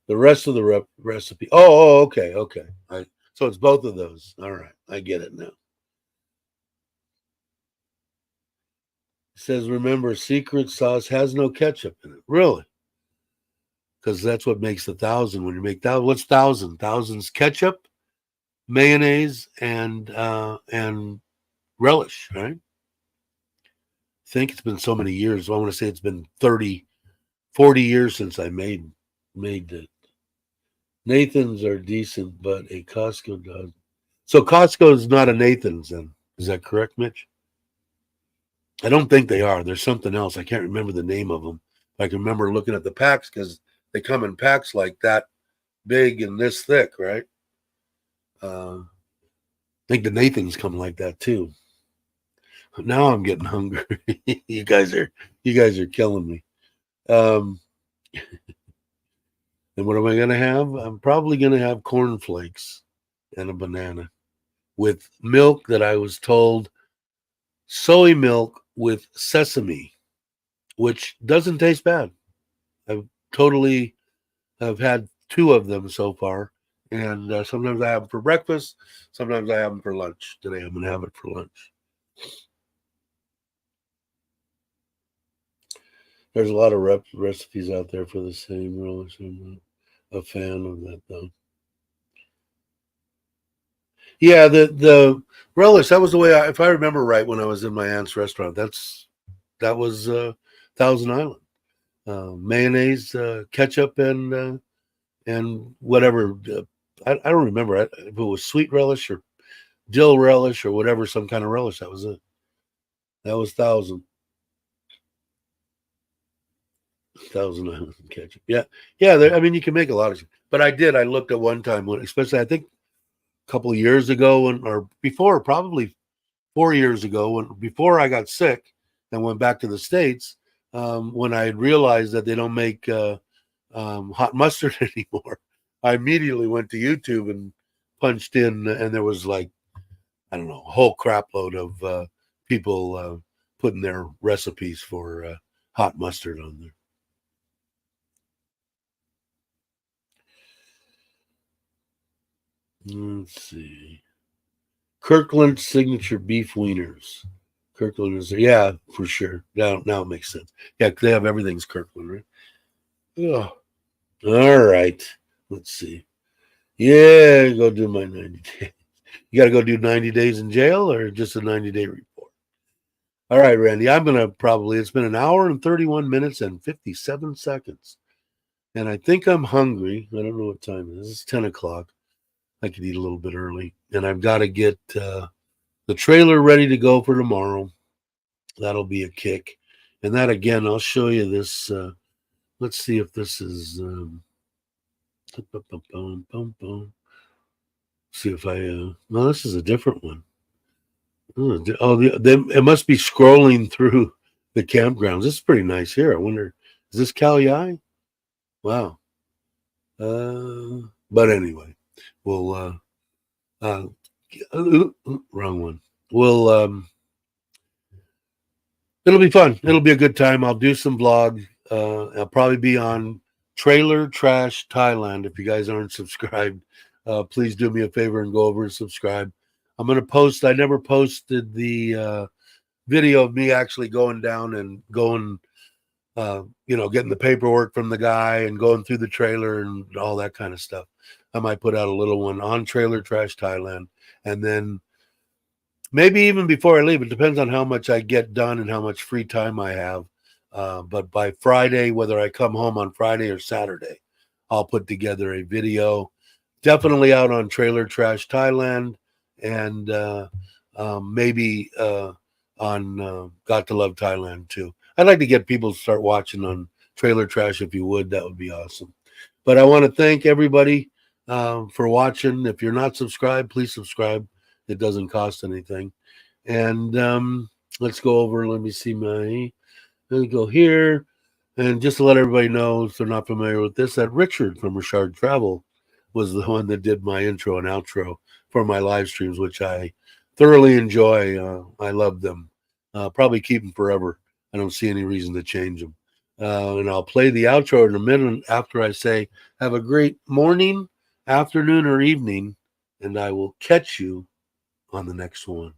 rest of the recipe. Oh, okay. So it's both of those. All right, I get it now. It says, remember, secret sauce has no ketchup in it. Really? Because that's what makes the 1,000. When you make that, what's 1,000? 1,000's ketchup, mayonnaise, and relish, right? I think it's been so many years. I want to say it's been 30, 40 years since I made it. Nathan's are decent, but a Costco does. So Costco is not a Nathan's then. Is that correct, Mitch? I don't think they are. There's something else. I can't remember the name of them. I can remember looking at the packs because they come in packs like that big and this thick, right? I think the Nathan's come like that too. Now I'm getting hungry. you guys are killing me. And what am I going to have? I'm probably going to have cornflakes and a banana with milk that I was told soy milk with sesame, which doesn't taste bad. I've had 2 of them so far, and sometimes I have them for breakfast, sometimes I have them for lunch. Today I'm going to have it for lunch. There's a lot of recipes out there for the same relish. I'm not a fan of that though. Yeah, the relish, that was the way if I remember right, when I was in my aunt's restaurant, that was Thousand Island. Mayonnaise, ketchup, and whatever. I don't remember if it was sweet relish or dill relish or whatever, some kind of relish. That was it. That was Thousand Island ketchup. Yeah. I mean, you can make a lot of, but I looked at one time when, especially I think a couple of years ago or before, probably 4 years ago, before I got sick and went back to the States, when I realized that they don't make hot mustard anymore. I immediately went to YouTube and punched in, and there was like, I don't know, a whole crap load of people putting their recipes for hot mustard on there. Let's see. Kirkland signature beef wieners. Kirkland is there. Yeah, for sure. Now it makes sense. Yeah, they have everything's Kirkland, right? Oh, all right. Let's see. Yeah, go do my 90 days. You got to go do 90 days in jail or just a 90-day report? All right, Randy, I'm going to it's been an hour and 31 minutes and 57 seconds. And I think I'm hungry. I don't know what time it is. It's 10 o'clock. I could eat a little bit early. And I've got to get the trailer ready to go for tomorrow. That'll be a kick. And that, again, I'll show you this. Let's see if this is... see if I... no, this is a different one. Oh, it must be scrolling through the campgrounds. This is pretty nice here. I wonder, is this Cali? Wow. But anyway, we'll wrong one. We'll it'll be fun. It'll be a good time. I'll do some vlogs. I'll probably be on Trailer Trash Thailand. If you guys aren't subscribed, please do me a favor and go over and subscribe. I'm going to post. I never posted the video of me actually going down and going, getting the paperwork from the guy and going through the trailer and all that kind of stuff. I might put out a little one on Trailer Trash Thailand. And then maybe even before I leave, it depends on how much I get done and how much free time I have. But by Friday, whether I come home on Friday or Saturday, I'll put together a video, definitely out on Trailer Trash Thailand, and maybe on Got to Love Thailand too. I'd like to get people to start watching on Trailer Trash. If you would, that would be awesome. But I want to thank everybody for watching. If you're not subscribed, please subscribe. It doesn't cost anything. And let's go over. Let me see let me go here. And just to let everybody know, if they're not familiar with this, that Richard from Richard Travel was the one that did my intro and outro for my live streams, which I thoroughly enjoy. I love them. Probably keep them forever. I don't see any reason to change them. And I'll play the outro in a minute after I say, have a great morning, afternoon, or evening, and I will catch you on the next one.